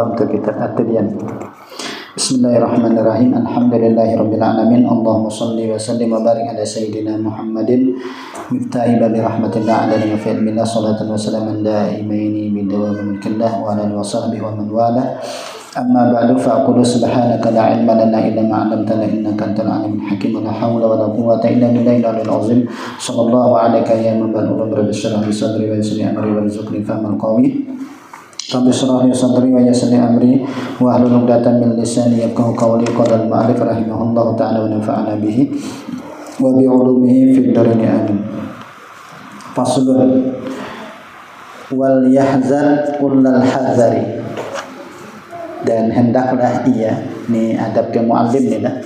untuk kitab At-Tibyan. Bismillahirrahmanirrahim. Alhamdulillahirabbil alamin. Allahumma shalli wa sallim wa barik ala sayyidina Muhammadin miftahi babi rahmatillah ala wa fi ilmillah salatan wa salaman daimaini bidawamin mulkillah wa ala wa sahbihi wa man wala. Amma ba'du fa aqulu subhanaka la ilma lana illa ma 'allamtana innaka antal alimul hakim. La haula wa la quwwata illa billahil aliyyil azim. Sallallahu alayka ya man bal ulum rabbi shrah li sadri wa yassir li amri warzuqni fahmal qawli. Rabbi shrah li sadri wa yassir li amri wa hlul 'uqdatam min lisani yafqahu qawli. Qala al-mu'allif rahimahullahu ta'ala wa nafa'ana bihi wa bi 'ulumihi fid dharain amin. Faslun wal yahzar kullal hadzari. Dan hendaklah ia, ini adab ke muallim nih lah.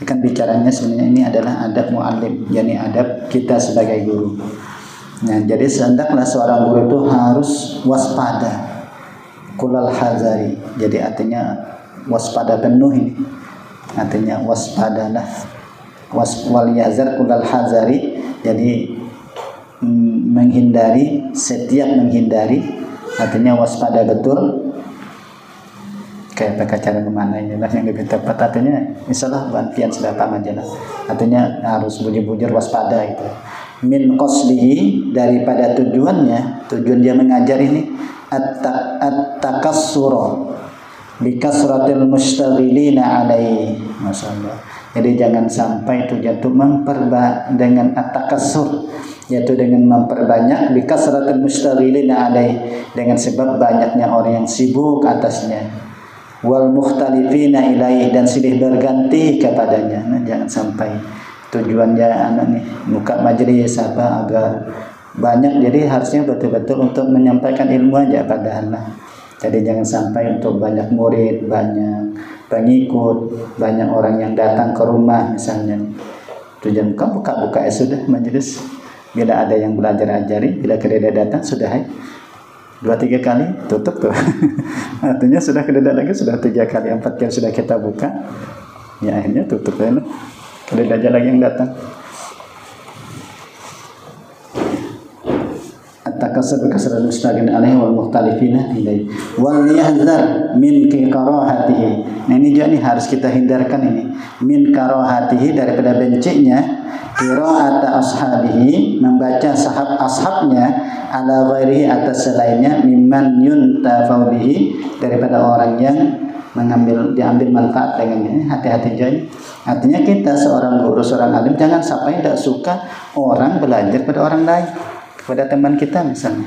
Kan bicaranya sebenarnya ini adalah adab muallim, yakni adab kita sebagai guru. Nah, jadi hendaklah seorang guru itu harus waspada. Kulal hazari. Jadi artinya waspada penuh ini. Artinya waspadalah. Wal yazar kulal hazari. Jadi menghindari, setiap menghindari. Artinya waspada betul. Kayak pakai cara memanainya lah yang lebih tepat, artinya misalnya bantian sudah paham aja lah, artinya harus bujur-bujur waspada itu. Min qasdihi, daripada tujuannya, tujuan dia mengajar ini at-takassura bi kasratil mustaghilina alaihi. Masyaallah. Jadi jangan sampai tujuan itu dengan at-takassur, yaitu dengan memperbanyak bi kasratil mustaghilina alaihi, dengan sebab banyaknya orang yang sibuk atasnya. Wal mukhtalifina ilaih, dan silih berganti kepadanya. Nah, jangan sampai tujuannya anak nih buka majelis apa agar banyak, jadi harusnya betul-betul untuk menyampaikan ilmu aja padahal lah. Jadi jangan sampai untuk banyak murid, banyak pengikut, banyak orang yang datang ke rumah misalnya. Tujuan kamu buka-buka ya sudah majelis. Bila ada yang belajar ajari, bila kededa datang sudah 2-3 kali tutup tuh. Artinya sudah kededa lagi sudah 3 kali, 4 kali sudah kita buka. Ya akhirnya tutup ya. Kededa aja lagi yang datang. At-takassur bi kasratil mustaghin alaihi wal mukhtalifina ilaihi. Wal yahzar min karahatihi. Nah ini juga nih harus kita hindarkan ini. Min karahatihi, daripada bencinya qira'at ashabihi, membaca ashabnya ala ghairihi, atas selainnya, mimman yuntafau bihi, daripada orang yang diambil manfaat dengannya. Hati-hati jadi. Artinya kita seorang guru, seorang alim, jangan sampai tidak suka orang belajar pada orang lain, kepada teman kita misalnya.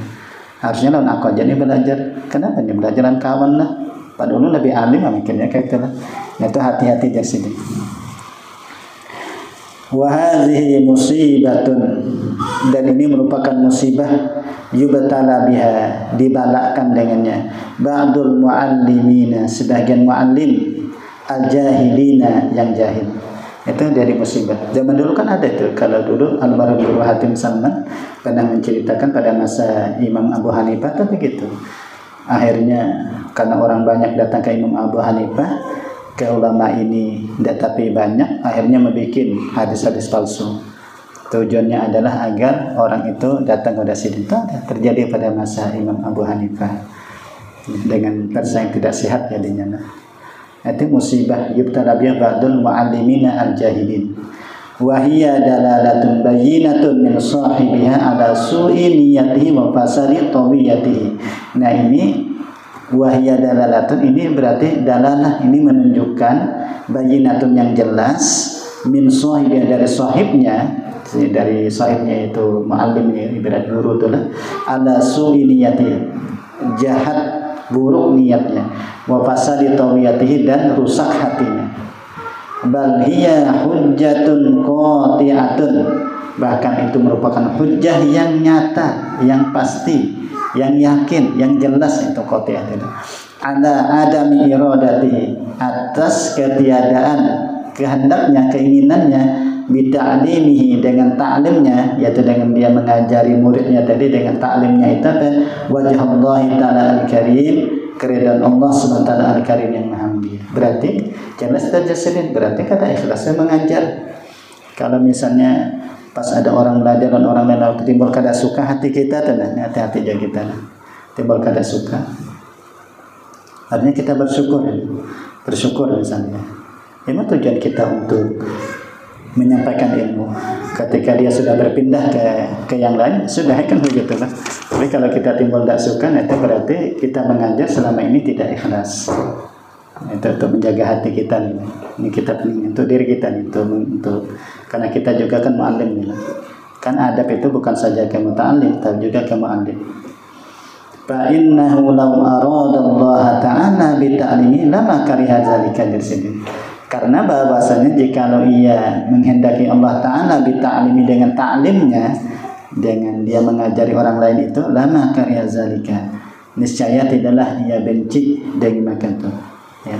Harusnya lawan aku aja nih belajar. Kenapa nih belajaran kawan lah? Pak dulu lebih alim mikirnya kayak gitu lah. Nah, itu hati-hati di sini. Wa hadhihi musibatun, dan ini merupakan musibah yubtala biha, dibalakkan dengannya. Ba'dul muallimina, sebagian muallim, al-jahilina, yang jahil. Itu dari musibah. Zaman dulu kan ada itu. Kalau dulu almarhum Guru Hatim Salman pernah menceritakan pada masa Imam Abu Hanifah tuh begitu. Akhirnya karena orang banyak datang ke Imam Abu Hanifah, ke ulama ini tapi banyak, akhirnya membuat hadis-hadis palsu. Tujuannya adalah agar orang itu datang kepada sini. Itu terjadi pada masa Imam Abu Hanifah dengan versi yang tidak sehat jadinya. Itu musibah yubtala biha ba'dul muallimina al-jahilin. Wa hiya dalalatun bayyinatun min sahibiha ala su'i niyatihi wa fasadi tawiyatihi. Nah ini wahya dalalatun, ini berarti dalalah, ini menunjukkan bayyinatun yang jelas, min sahibnya, dari sahibnya itu muallim, ibarat guru itu lah, ala su'i niyati, jahat buruk niatnya, wa fasadi tawiyatihi, dan rusak hatinya. Bal hiya hujjatun qati'atun, bahkan itu merupakan hujjah yang nyata, yang pasti, yang yakin, yang jelas, itu qati'ah itu. Ada adami iradati, atas ketiadaan kehendaknya, keinginannya, bita'limihi, dengan ta'limnya, yaitu dengan dia mengajari muridnya tadi, dengan ta'limnya itu apa? Wajhallahi ta'ala al-karim, keridhaan Allah SWT al-karim yang maha mulia. Berarti jelas terjasirin, berarti kata ikhlasnya mengajar. Kalau misalnya pas ada orang belajar dan orang lain timbul kada suka hati kita, hati-hati aja kita timbul kada suka. Artinya kita bersyukur misalnya. Memang tujuan kita untuk menyampaikan ilmu. Ketika dia sudah berpindah ke yang lain, sudah kan begitu lah. Tapi kalau kita timbul tak suka, itu berarti kita mengajar selama ini tidak ikhlas. Itu untuk menjaga hati kita nih. Ini kita penting untuk diri kita nih, untuk karena kita juga kan mu'allim nih. Kan adab itu bukan saja ke muta'allim, tapi juga ke mu'allim. Fa innahu law arada Allah ta'ala bi ta'limi lama kariha zalika dirsidin. Karena bahwasanya jikalau ia menghendaki Allah Ta'ala bita'limi dengan ta'limnya, dengan dia mengajari orang lain itu, lama karya zalika, niscaya tidaklah ia benci dengan itu, ya.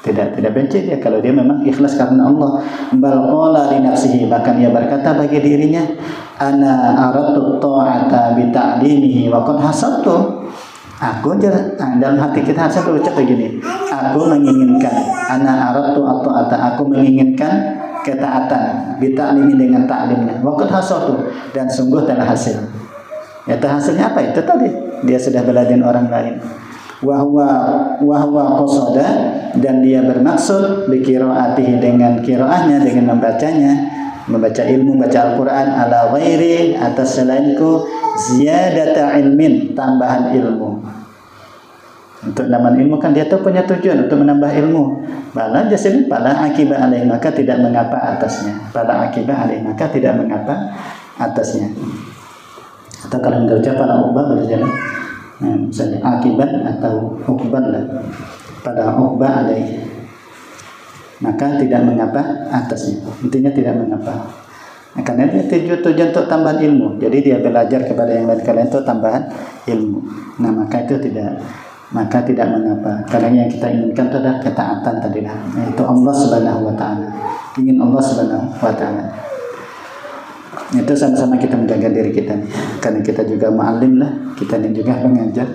Tidak benci dia kalau dia memang ikhlas karena Allah. Bal qala li nafsihi, bahkan ia berkata bagi dirinya, ana aradtu ta'ata bita'limihi wa qad hasabtu. Aku dalam hati kita harus berucap begini, aku menginginkan aku menginginkan ketaatan bita'limi dengan ta'limnya, waqad hasaltu, dan sungguh telah hasil. Ya, hasilnya apa? Itu tadi dia sudah belajar orang lain. Wahwa qasada, dan dia bermaksud biqiraatihi, dengan qiraahnya, dengan membaca ilmu, membaca Al-Quran, ala ghairi, atas selainku, ziyadata ilmin, tambahan ilmu. Untuk nambah ilmu kan dia tuh punya tujuan untuk menambah ilmu. Bala jasin pada akibat alaih, maka tidak mengapa atasnya. Pada akibat alaih, maka tidak mengapa atasnya. Atau kalau menurut pada ubah berjalan, misalnya akibat atau ukban lah. Pada ubah alaih, maka tidak mengapa atasnya. Intinya tidak mengapa. Nah, karena dia tujuan untuk tambahan ilmu. Jadi dia belajar kepada yang lain kalian itu tambahan ilmu. Nah, maka tidak mengapa. Karena yang kita inginkan itu adalah ketaatan tadi lah. Itu Allah Subhanahu wa taala. Ingin Allah Subhanahu wa taala. Itu sama-sama kita menjaga diri kita nih. Karena kita juga mu'allim lah, kita ini juga pengajar.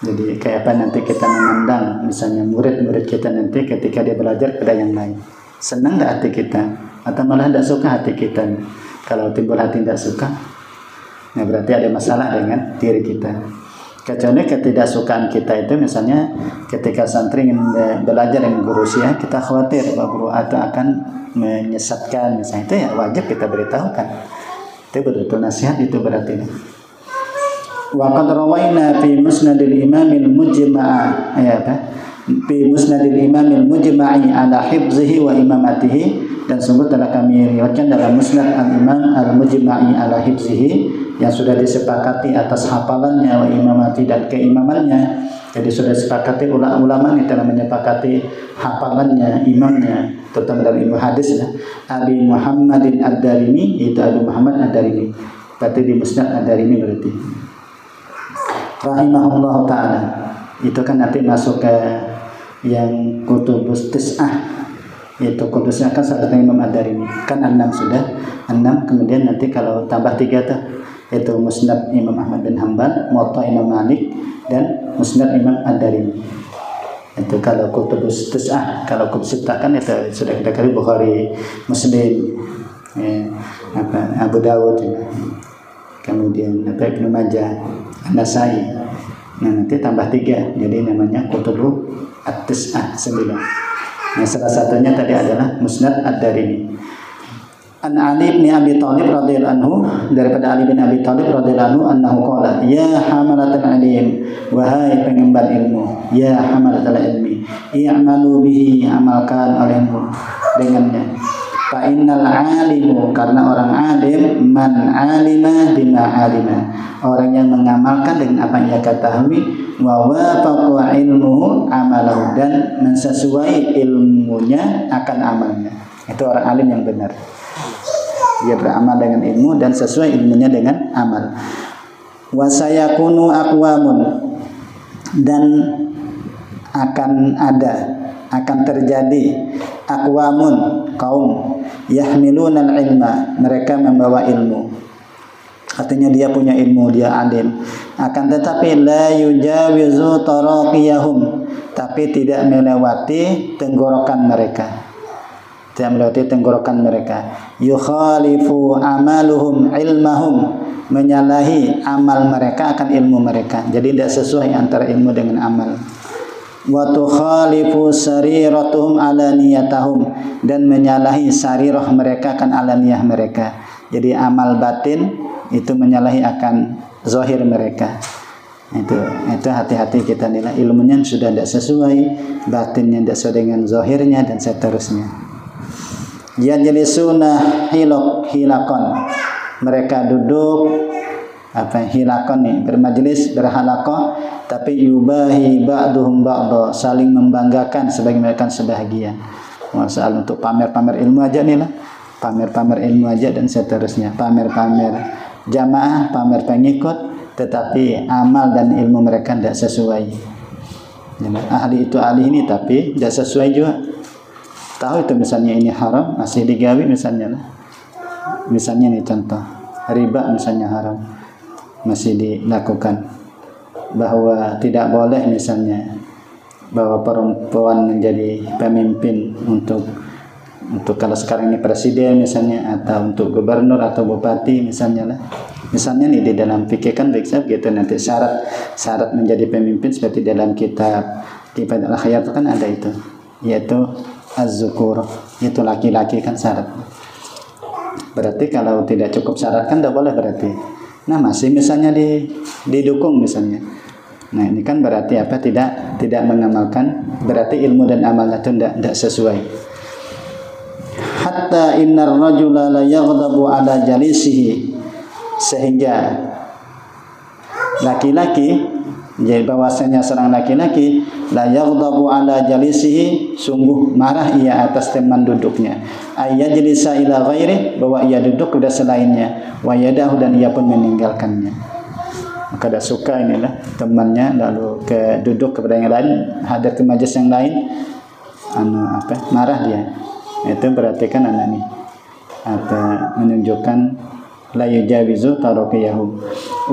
Jadi kayak apa nanti kita memandang misalnya murid-murid kita nanti ketika dia belajar kepada yang lain. Senang enggak hati kita? Atau malah tidak suka hati kita? Kalau timbul hati tidak suka, nah berarti ada masalah dengan diri kita. Kecuali ketidaksukaan kita itu misalnya ketika santri ingin belajar dengan guru Syiah, kita khawatir bahwa guru itu akan menyesatkan, misalnya itu ya wajib kita beritahukan. Itu betul-betul nasihat itu berarti. Wa qad rawaina fi musnadil imamil mujma'a, fi musnadil imamil mujma'i ala hifzihi wa imamatihi, dan sungguh telah kami riwayatkan dalam musnad al-imam al-mujma'i ala hifzihi, yang sudah disepakati atas hafalannya, wa imamati, dan keimamannya. Jadi sudah disepakati ulama ini telah menyepakati hafalannya, imamnya, terutama dalam ilmu hadis ya. Abi Muhammadin ad-Darimi, itu Abu Muhammad ad-Darimi. Berarti di musnad ad-Darimi berarti. Rahimahullah ta'ala. Itu kan nanti masuk ke yang kutubus tis'ah, yaitu kudusnya kan salah satu Imam ad-Darimi. Kan 6 sudah, 6, kemudian nanti kalau tambah 3 tuh, yaitu Musnad Imam Ahmad bin Hanbal, Muwatta Imam Malik, dan Musnad Imam ad-Darimi. Itu kalau kutubus tis'ah. Kalau kutubus sittah kan itu sudah kita kali Bukhari, Muslim, Abu Dawud, kemudian Ibnu Majah, An-Nasai. Nah nanti tambah 3, jadi namanya kutubu at-tis'ah, 9. Nah salah satunya tadi adalah Musnad ad-Darimi. An Ali bin Abi Thalib radhiyallahu anhu, daripada Ali bin Abi Thalib radhiyallahu anhu, annahu qala, ya hamalatal ilm, wahai pengemban ilmu, ya hamalatal ilmi, i'malu bihi, amalkan olehmu dengannya. Fa innal alimu, karena orang alim, man alima bima alima, orang yang mengamalkan dengan apa yang ia ketahui, wa wafaqa ilmuhu amalahu, dan mensesuai ilmunya akan amalnya. Itu orang alim yang benar. Dia beramal dengan ilmu dan sesuai ilmunya dengan amal. Wa sayakunu aqwamun, dan akan terjadi aqwamun, kaum, yahmilunal ilma, mereka membawa ilmu. Artinya dia punya ilmu, dia alim. Akan tetapi la yujawizu taraqiyahum, tapi tidak melewati tenggorokan mereka. Tidak melewati tenggorokan mereka. Yukhalifu amaluhum ilmahum, menyalahi amal mereka akan ilmu mereka. Jadi tidak sesuai antara ilmu dengan amal. wa tukhalifu sariratuhum alaniyatahum, dan menyalahi sarirah mereka kan alaniyah mereka. Jadi amal batin itu menyalahi akan zahir mereka. Itu hati-hati kita nilai, ilmunya sudah tidak sesuai, batinnya tidak sesuai dengan zahirnya dan seterusnya. Yajlisuna hilakon, mereka duduk hilakon nih, bermajlis, berhalaqah, tapi yubahi ba'duhum ba'dha, saling membanggakan sebagian mereka sebahagian. Masalah untuk pamer-pamer ilmu aja nih lah, pamer-pamer ilmu aja dan seterusnya, pamer-pamer jamaah, pamer pengikut, tetapi amal dan ilmu mereka tidak sesuai. Ahli itu ahli ini tapi tidak sesuai juga. Tahu itu misalnya ini haram, masih digawi misalnya lah. Misalnya nih contoh, riba misalnya haram, masih dilakukan. Bahwa tidak boleh misalnya bahwa perempuan menjadi pemimpin untuk kalau sekarang ini presiden misalnya, atau untuk gubernur atau bupati misalnya lah. Misalnya nih di dalam fikih kan gitu, nanti syarat menjadi pemimpin seperti dalam kitab Al-Khayat kan ada itu, yaitu az-zukur, itu laki-laki kan syarat. Berarti kalau tidak cukup syarat kan tidak boleh berarti. Nah masih misalnya didukung misalnya. Nah ini kan berarti apa? Tidak mengamalkan, berarti ilmu dan amalnya itu tidak sesuai. Hatta innar rajula la yaghdabu ala jalisihi, sehingga laki-laki, jadi bahwasanya seorang laki-laki la yaghdabu ala jalisihi, sungguh marah ia atas teman duduknya, ayyajlisa ila ghairi, bahwa ia duduk kepada selainnya, wa yadahu, dan ia pun meninggalkannya. Maka tidak suka inilah temannya lalu duduk kepada yang lain, hadir ke majelis yang lain, marah dia. Itu berarti kan anak ini menunjukkan la yujawizu taraqiyahu.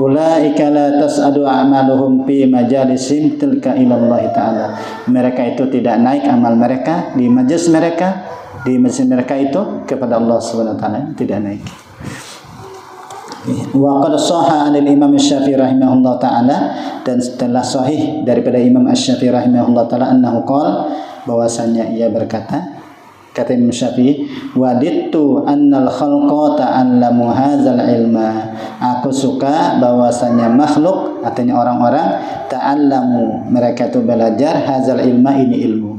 Ulaika la tas'adu a'maluhum fi majalisin tilka ila Allah taala. Mereka itu tidak naik amal mereka di majelis mereka, itu kepada Allah Subhanahu wa taala, tidak naik. Wa qad shahha 'anil Imam Asy-Syafi'i rahimahullah taala, dan setelah sahih daripada Imam Asy-Syafi'i rahimahullah taala annahu qala, bahwasanya ia berkata, kata Imam Syafi'i, wadittu annal khalqa ta'allamu hadzal ilma, aku suka bahwasanya makhluk, artinya orang-orang, ta'allamu, mereka itu belajar hadzal ilma, ini ilmu.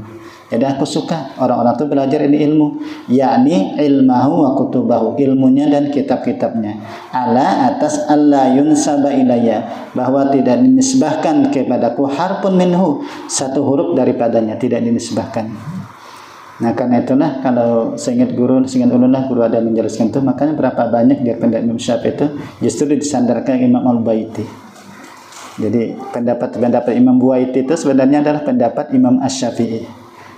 Jadi aku suka orang-orang itu belajar ini ilmu, yakni ilmahu wa kutubahu, ilmunya dan kitab-kitabnya, ala atas alla yunsaba ilayya, bahwa tidak dinisbahkan kepadaku harfun minhu, satu huruf daripadanya tidak dinisbahkan. Nah karena itulah kalau seingat ulun lah, guru ada menjelaskan itu, makanya berapa banyak dia pendapat Imam Syafi'i itu justru disandarkan Imam Al-Buaiti. Jadi pendapat Imam Buaiti itu sebenarnya adalah pendapat Imam Asy-Syafi'i,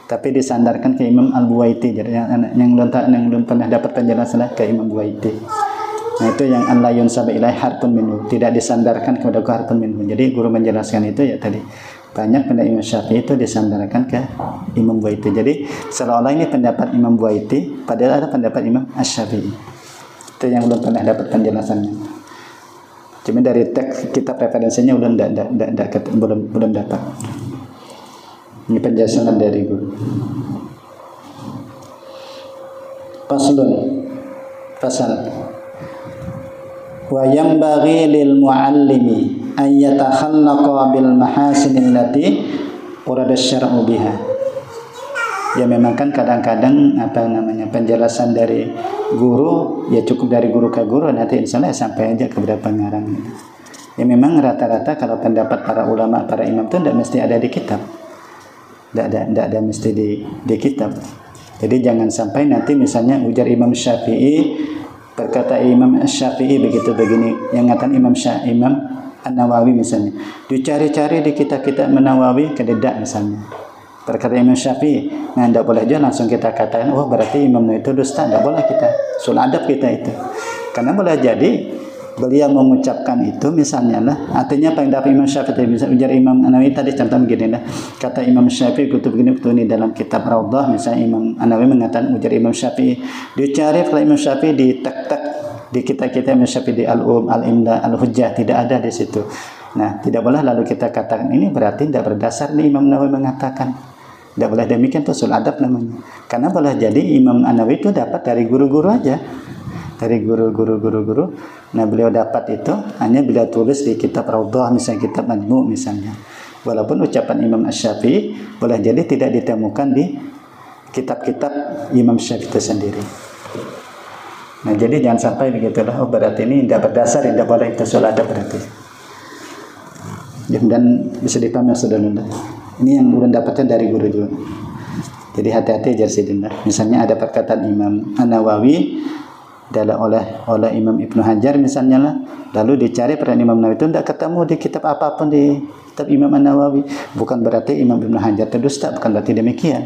tapi disandarkan ke Imam Al-Buaiti. Jadi yang belum pernah dapat penjelasan ke Imam Buaiti. Nah itu yang Allah yunsaba ilaihi harfun minhu, tidak disandarkan kepada harfun minhu. Jadi guru menjelaskan itu ya tadi, banyak pendapat Imam Syafi'i itu disandarkan ke Imam Buaiti. Jadi seolah-olah ini pendapat Imam Buaiti, padahal ada pendapat Imam Asy-Syafi'i. Itu yang belum pernah dapat penjelasannya. Cuma dari teks kitab referensinya belum dapat. Ini penjelasan dari guru. Pasal. Wa yanbaghi lil muallimi an yatakhallaqa bil mahasin allati urada syar'u biha. Ya memang kan kadang-kadang penjelasan dari guru ya cukup dari guru ke guru, nanti insyaallah sampai aja ke beberapa pengarang. Ya memang rata-rata kalau pendapat para ulama, para imam itu tidak mesti ada di kitab. Tidak ada mesti di kitab. Jadi jangan sampai nanti misalnya ujar Imam Syafi'i, berkata Imam Syafi'i begini, yang ngatakan Imam An-Nawawi misalnya, dicari-cari di kitab-kitab Nawawi kededak misalnya. Berkata Imam Syafi'i, nah tidak boleh juga langsung kita katakan, oh berarti Imam itu dusta, tidak boleh kita, sul adab kita itu. Karena boleh jadi beliau mengucapkan itu misalnya lah, artinya pendapat Imam Syafi'i, bisa ujar Imam An-Nawawi tadi contoh begini lah, kata Imam Syafi'i kutub begini ini dalam kitab Raudhah, misalnya Imam An-Nawawi mengatakan ujar Imam Syafi'i, dicari kalau Imam Syafi'i di tak di kitab-kitab Imam Syafi'i di Al-Um, Al-Imla, Al-Hujjah tidak ada di situ. Nah, tidak boleh lalu kita katakan ini berarti tidak berdasar nih Imam Nawawi mengatakan. Tidak boleh demikian, itu usul adab namanya. Karena boleh jadi Imam Nawawi itu dapat dari guru-guru aja. Dari guru-guru. Nah, beliau dapat itu hanya beliau tulis di kitab Raudhah, misalnya kitab Majmu' misalnya. Walaupun ucapan Imam Asy-Syafi'i boleh jadi tidak ditemukan di kitab-kitab Imam Syafi'i itu sendiri. Nah, jadi jangan sampai begitulah. Oh, berarti ini tidak berdasar, tidak boleh, itu usul adab berarti. Dan bisa dipahami saudara. Ini yang udah dapatnya dari guru juga. Jadi hati-hati aja sih dinda. Misalnya ada perkataan Imam An-Nawawi oleh Imam Ibnu Hajar misalnya lah, lalu dicari pada Imam Nawawi itu tidak ketemu di kitab apapun di kitab Imam An-Nawawi. Bukan berarti Imam Ibnu Hajar itu dusta, bukan berarti demikian.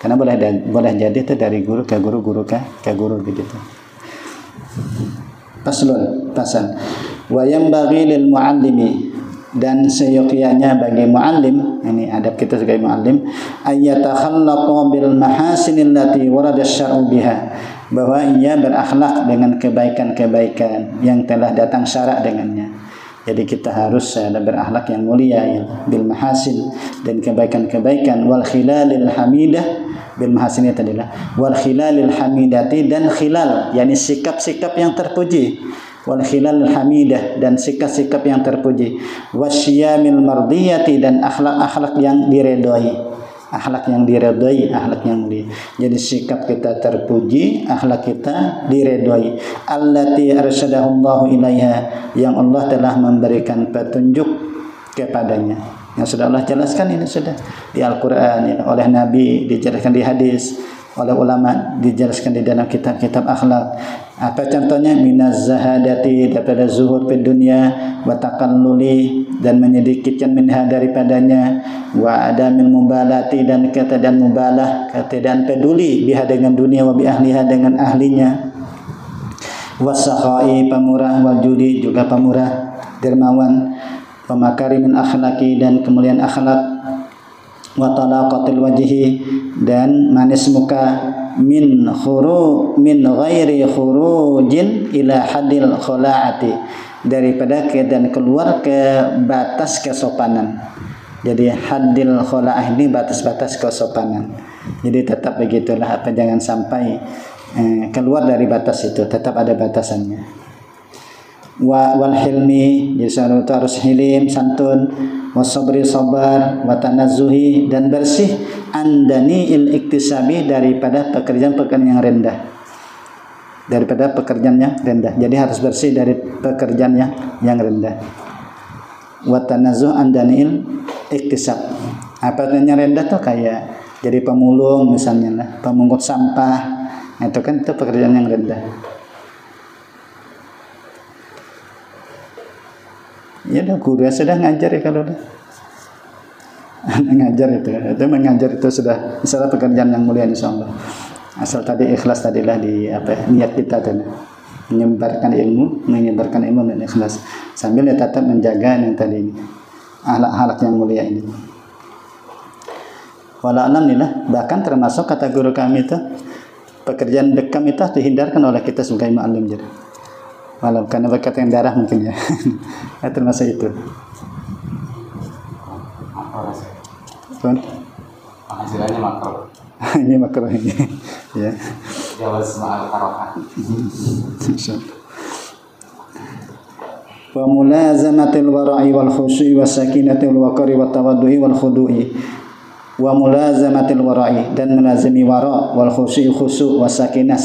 Karena boleh jadi itu dari guru ke guru begitu. Pasal. Wa yanbaghi lil muallimi, dan seyogyanya bagi muallim, ini adab kita sebagai muallim, ayyatakhallaqa bil mahasinil lati warada syar'u biha, bahwa ia berakhlak dengan kebaikan-kebaikan yang telah datang syarak dengannya. Jadi kita harus berakhlak yang mulia, ya, bil mahasin, dan kebaikan-kebaikan, wal khilalil hamidah, bil mahasin itu adalah wal khilalil hamidati, dan khilal yakni sikap-sikap yang terpuji, wal khilal hamidah, dan sikap-sikap yang terpuji, wasyamil mardiyati, dan akhlak-akhlak yang diredai, akhlak yang mulia. Jadi sikap kita terpuji, akhlak kita diredai. Allati arsyadahullahu ilaiha, yang Allah telah memberikan petunjuk kepadanya. Yang sudah Allah jelaskan ini sudah di Al-Qur'an, ya, oleh Nabi dijelaskan di hadis, oleh ulama dijelaskan di dalam kitab-kitab akhlak. Apa contohnya? Minaz zahadati, daripada zuhud di dunia, wa taqalluli, dan menyedikitkan minha daripadanya, wa adamil mubalati, dan ketiadaan mubalah, ketiadaan peduli biha dengan dunia, wa bi ahliha, dengan ahlinya, wasakhai, pemurah, wal judi, juga pemurah, dermawan, pemakarimin akhlaki, dan kemuliaan akhlak, wa talaqatil wajhi, dan manis muka, min ghairi khurujin ila hadil khula'ati, daripada dan keluar ke batas kesopanan. Jadi hadil khula'ah ini batas-batas kesopanan. Jadi tetap begitulah, apa jangan sampai keluar dari batas itu, tetap ada batasannya. Wal hilmi, jadi seorang itu harus hilim, santun, wasabri, sabar, watanazzuhi, dan bersih, andani il iktisabi, daripada pekerjaan-pekerjaan yang rendah, jadi harus bersih dari pekerjaan yang rendah. Watanazzuh andani il iktisab, apa yang rendah tuh kayak jadi pemulung misalnya lah, pemungut sampah, itu kan itu pekerjaan yang rendah. Ya udah, guru sudah ngajar ya, kalau udah mengajar itu sudah misalnya pekerjaan yang mulia insyaallah. Asal tadi ikhlas tadilah di niat kita tadi menyebarkan ilmu dan ikhlas, sambil ya tetap menjaga yang tadi ini akhlak-akhlak yang mulia ini. Wala'alhamdulillah, bahkan termasuk kata guru kami itu, pekerjaan bekam itu dihindarkan oleh kita sebagai mu'allim jadi. Malam karena berkata yang darah mungkin ya. Ya termasuk itu. Hasilnya makro. Ini makro ini. Ya. Jawaz ma'al karohan. Wa mulazamatil wara'i wal khushu'i was sakinatil waqari wat tawaddu'i wal khudu'i. Wa mulazamatil wara'i, dan melazimi wara, wal khusyu was sakinah,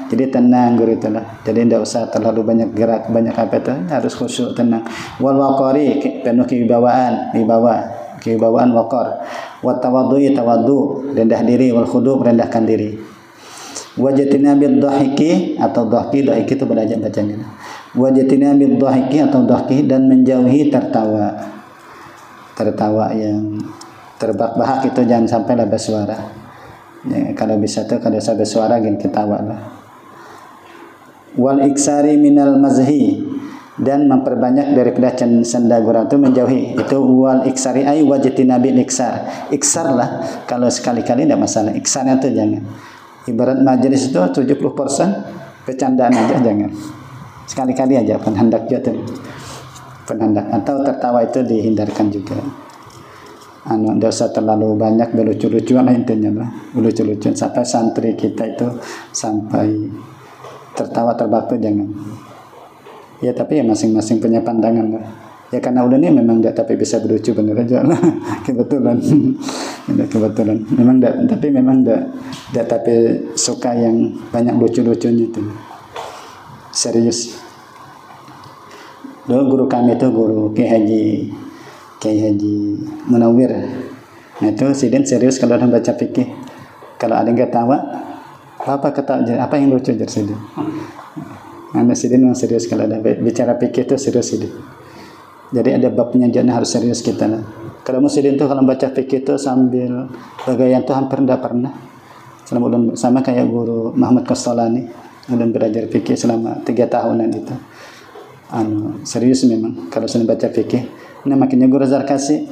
jadi tenang guru itulah. Jadi tidak usah terlalu banyak gerak, banyak apa itu, harus khusyuk, tenang. Wal waqari, penuh kewibawaan waqar. Wat tawaddu'i, tawaddu, rendah diri, wal khudu', merendahkan diri. Wajatina bid dhahiki, atau dhahki itu belajar bacanya. Wajatina bid dhahiki atau dhahki, dan menjauhi tertawa yang terbahak-bahak itu, jangan sampai lah bersuara. Ya, kalau bisa tuh kalau saya bersuara jangan ketawa lah. Wal iksari minal mazhi, dan memperbanyak daripada canda gurau itu, menjauhi itu. Wal iksari ay wajtina bil iksar. Iksar lah, kalau sekali-kali tidak masalah. Iksarnya itu jangan. Ibarat majelis itu 70% bercandaan aja, jangan. Sekali-kali aja kan hendak jatuh. penanda, atau tertawa itu dihindarkan juga. Tidak usah terlalu banyak berlucu-lucuan lah intinya lah, lucu-lucuan sampai santri kita itu sampai tertawa terbahak jangan. Ya tapi ya masing-masing punya pandangan lah. Ya karena udah ini memang tidak, tapi bisa berlucu bener aja lah. Kebetulan, kebetulan. Memang tidak, tapi memang tidak, tapi suka yang banyak lucu-lucunya itu. Serius. Dulu guru kami itu guru Kiai Haji Munawir. Nah itu sidin serius kalau ada baca fikih. Kalau ada yang ketawa, apa ketawa? Apa yang lucu jadi sidin? Karena sidin memang serius kalau ada bicara fikih itu serius sidin. Jadi ada babnya jadi harus serius kita. Kalau sidin itu kalau baca fikih itu sambil bergaya itu hampir tidak pernah. Selama sama kayak guru Muhammad Qastolani, udah belajar fikih selama 3 tahunan itu. Serius memang kalau sedang baca fikih. Nah makanya guru Zarkasi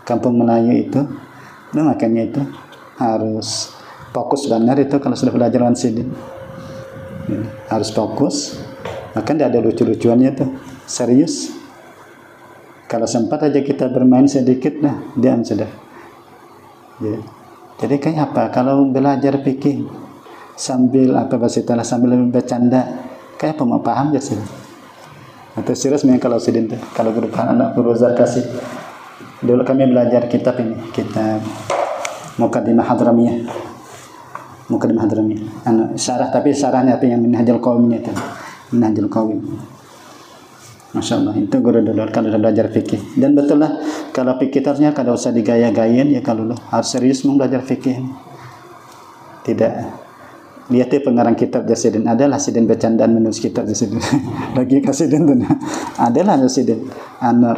Kampung Melayu itu, nah makanya itu harus fokus benar itu kalau sudah belajar dengan sidin. Ya, harus fokus, maka tidak ada lucu-lucuannya tuh, serius. Kalau sempat aja kita bermain sedikit, nah diam sudah. Ya. Jadi kayak apa? Kalau belajar fikih sambil sambil bercanda, kayak apa mau paham ya sih? Atau serius memang kalau sidin tuh, kalau guru anak guru Zarkasi. Dulu kami belajar kitab ini, kitab Muqaddimah Hadramiyah. Syarah, tapi syarahnya apa yang Minhajul Qawmi itu. Minhajul Qawmi. Masya Allah, itu guru dulu kalau belajar fikih. Dan betul lah, kalau fikih harusnya kalau usah digaya-gayain ya, kalau harus serius mau belajar fikih. Tidak. Lihat pengarang kitab Jasidin, adalah sidin bercandaan menulis kitab Jasidin. Lagi kasidin tuh. Adalah Jasidin.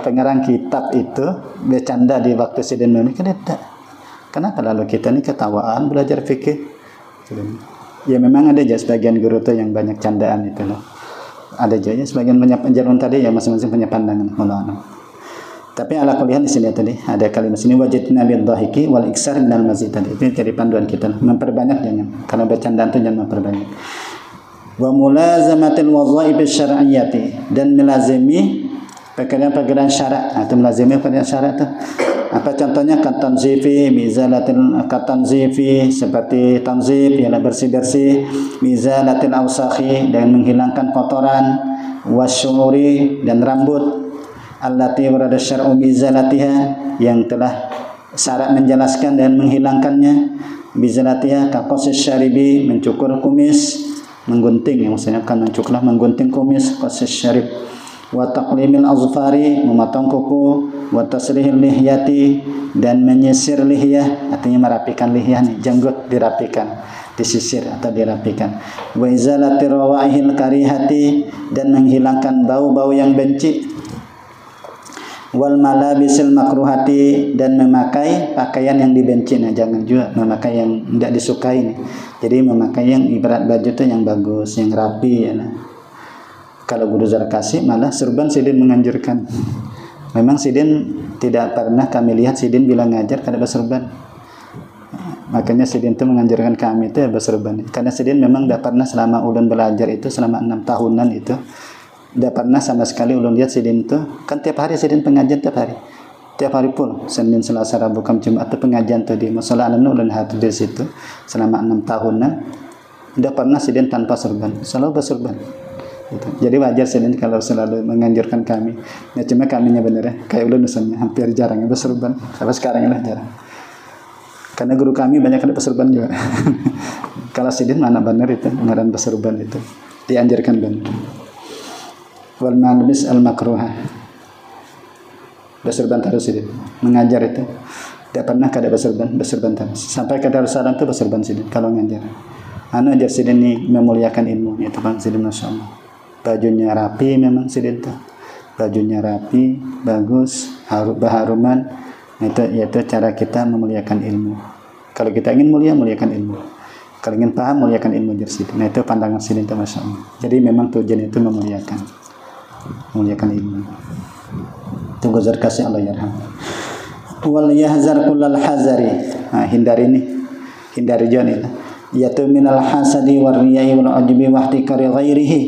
Pengarang kitab itu bercanda di waktu sidin menulis, kan tidak. Kenapa lalu kita ini ketawaan belajar fikih? Ya memang ada aja sebagian guru tuh yang banyak candaan itu loh. Ada aja ya sebagian banyak penjarun tadi ya masing-masing punya pandangan. Tapi ala kuliah di sini tadi ada kalimat sini wajidna bidhahiki wal iksar minal mazid tadi. Itu jadi panduan kita. Memperbanyak jangan. Karena bercandaan itu jangan memperbanyak. Wa mulazamatil wadhaib syar'iyyati, dan melazimi pekerjaan-pekerjaan syarak atau melazimi pekerjaan syarak itu. Apa contohnya? Katanzifi, seperti tanzif ialah bersih-bersih, mizalatil awsakhi, dan menghilangkan kotoran, wasyuri, dan rambut, allati warada syar'u bizalatiha, yang telah syarak menjelaskan dan menghilangkannya, bizalatiha kaqasis syaribi, mencukur kumis, menggunting, yang maksudnya kan mencukurlah menggunting kumis, qasis syarib, wa taqlimil azfari, memotong kuku, wa tasrihil lihyati, dan menyisir lihyah, artinya merapikan lihyah nih, jenggot dirapikan, disisir atau dirapikan, wa izalati rawaihil karihati, dan menghilangkan bau-bau yang benci, wal malabisil makruhati, dan memakai pakaian yang dibenci. Nah jangan juga memakai yang tidak disukai nih. Jadi memakai yang ibarat baju itu yang bagus, yang rapi ya. Nah. Kalau guru Zarkasi malah serban sidin menganjurkan. Memang sidin tidak pernah kami lihat sidin bilang ngajar kada berserban. Makanya sidin itu menganjurkan kami itu ya berserban. Karena sidin memang tidak pernah selama ulun belajar itu selama 6 tahunan itu, tidak pernah sama sekali ulun lihat sidin itu, kan tiap hari sidin pengajian tiap hari pun, Senin, Selasa, Rabu, Kamis, Jumat itu pengajian tuh di Mushola Alam ulun hadir di situ selama 6 tahunan, tidak pernah sidin tanpa serban, selalu berserban. Gitu. Jadi wajar sidin kalau selalu menganjurkan kami. Ya cuma kaminya bener ya, kayak ulun misalnya hampir jarang berserban, sampai sekarang lah jarang. Karena guru kami banyak ada berserban juga. Kalau sidin mana benar itu, ngaran berserban itu dianjurkan benar. Wal malbis al makruha, berserban terus itu mengajar itu tidak pernah kada berserban terus sampai ke Darussalam itu berserban sidin kalau ngajar. Ajar sidin ini memuliakan ilmu itu bang sidin, masya Allah. Bajunya rapi memang sidin tuh, bajunya rapi bagus, berharuman. Itu cara kita memuliakan ilmu. Kalau kita ingin mulia, muliakan ilmu. Kalau ingin paham, muliakan ilmu sidin. Nah itu pandangan sidin tuh, masya Allah. Jadi memang tujuan itu memuliakan ilmu. Tunggu Zarkasi Allah yarham. Wal yahzar kullal hazari. Hindari jangan itu. Yaitu minal hasadi war riya'i wal ujbi wa ihtikari ghairihi.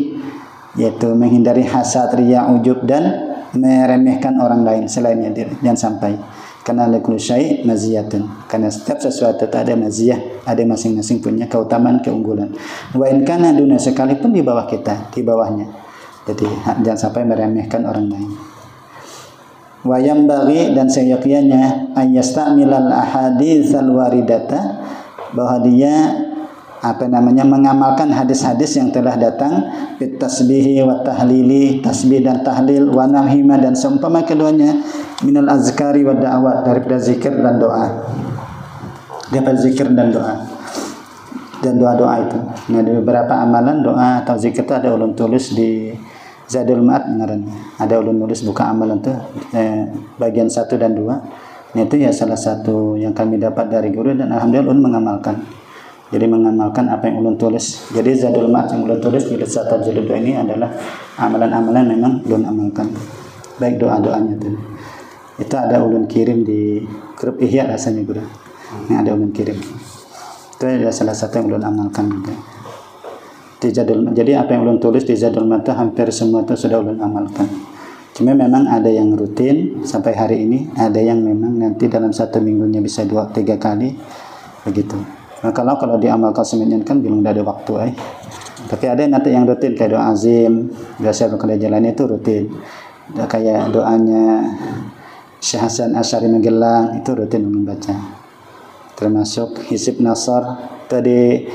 yaitu menghindari hasad, riya, ujub dan meremehkan orang lain selainnya. Jangan sampai, karena likulli syai' maziyatun, karena setiap sesuatu itu ada maziyah, ada masing-masing punya keutamaan, keunggulan. Wa in kana duna, sekalipun di bawah kita, di bawahnya. Jadi jangan sampai meremehkan orang lain. Wa yambaghi, dan seyogyanya ayyastamilal ahaditsal waridata, bahwa dia mengamalkan hadis-hadis yang telah datang fit tasbihi wa tahlili, tasbih dan tahlil, wa nahima, dan seumpama keduanya, minal azkari wa da'awat, daripada zikir dan doa. Daripada zikir dan doa. Dan doa-doa itu. Nah, di beberapa amalan doa atau zikir itu ada ulun tulis di Zadul Ma'ad ngarannya. Ada ulun nulis buka amalan itu bagian 1 dan 2. Nah, itu ya salah satu yang kami dapat dari guru, dan alhamdulillah ulun mengamalkan. Jadi mengamalkan apa yang ulun tulis. Jadi Zadul Ma'ad yang ulun tulis di Risalah Jilid 2 ini adalah amalan-amalan memang ulun amalkan. Baik doa-doanya itu. Itu ada ulun kirim di grup Ihya rasanya guru. Ini ada ulun kirim. Itu adalah salah satu yang ulun amalkan juga. Di Zadul Ma'ad. Jadi apa yang ulun tulis di Zadul Ma'ad hampir semua itu sudah ulun amalkan. Cuma memang ada yang rutin sampai hari ini, ada yang memang nanti dalam 1 minggunya bisa 2-3 kali begitu. Nah, kalau diamalkan semuanya kan belum ada waktu Tapi ada nanti yang rutin kayak doa azim, biasa kalau jalan itu rutin. Kayak doanya Syekh Hasan Asy'ari Magelang itu rutin membaca. Termasuk Hizib Nasr tadi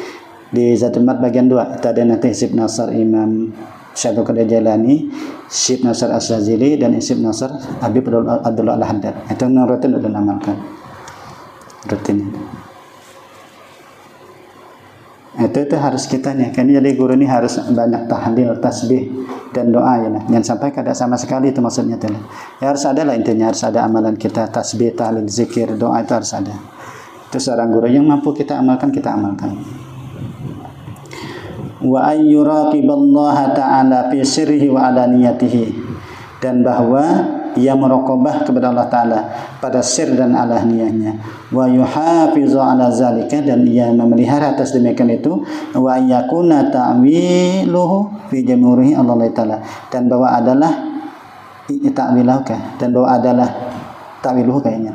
di Zadul Ma'ad bagian 2. Itu ada nanti Hizib Nasr Imam Syekh Abdul Jalani, Hizib Nasr Asy-Syadzili, dan Hizib Nasr Habib Abdullah Al-Haddad. Itu yang rutin udah amalkan. Rutin. Itu harus kitanya. Kan jadi guru ini harus banyak tahlil, tasbih dan doa ya. Jangan sampai kada sama sekali, itu maksudnya tuh. Ya harus ada lah intinya, harus ada amalan kita, tasbih, tahlil, zikir, doa itu harus ada. Itu seorang guru yang mampu kita amalkan, kita amalkan. Wa ayyuraqiballaha ta'ala fi sirrihi wa alaniyatihi, dan bahwa ia meraqabah kepada Allah Ta'ala pada sir dan alaniyahnya. Wa yuhafizu ala zalika, dan ia memelihara atas demikian itu. Wa yakuna ta'wiluhu fi jamurihi Allah Ta'ala, dan bahwa adalah ta'wiluhu, dan bahwa adalah ta'wiluhu kayaknya.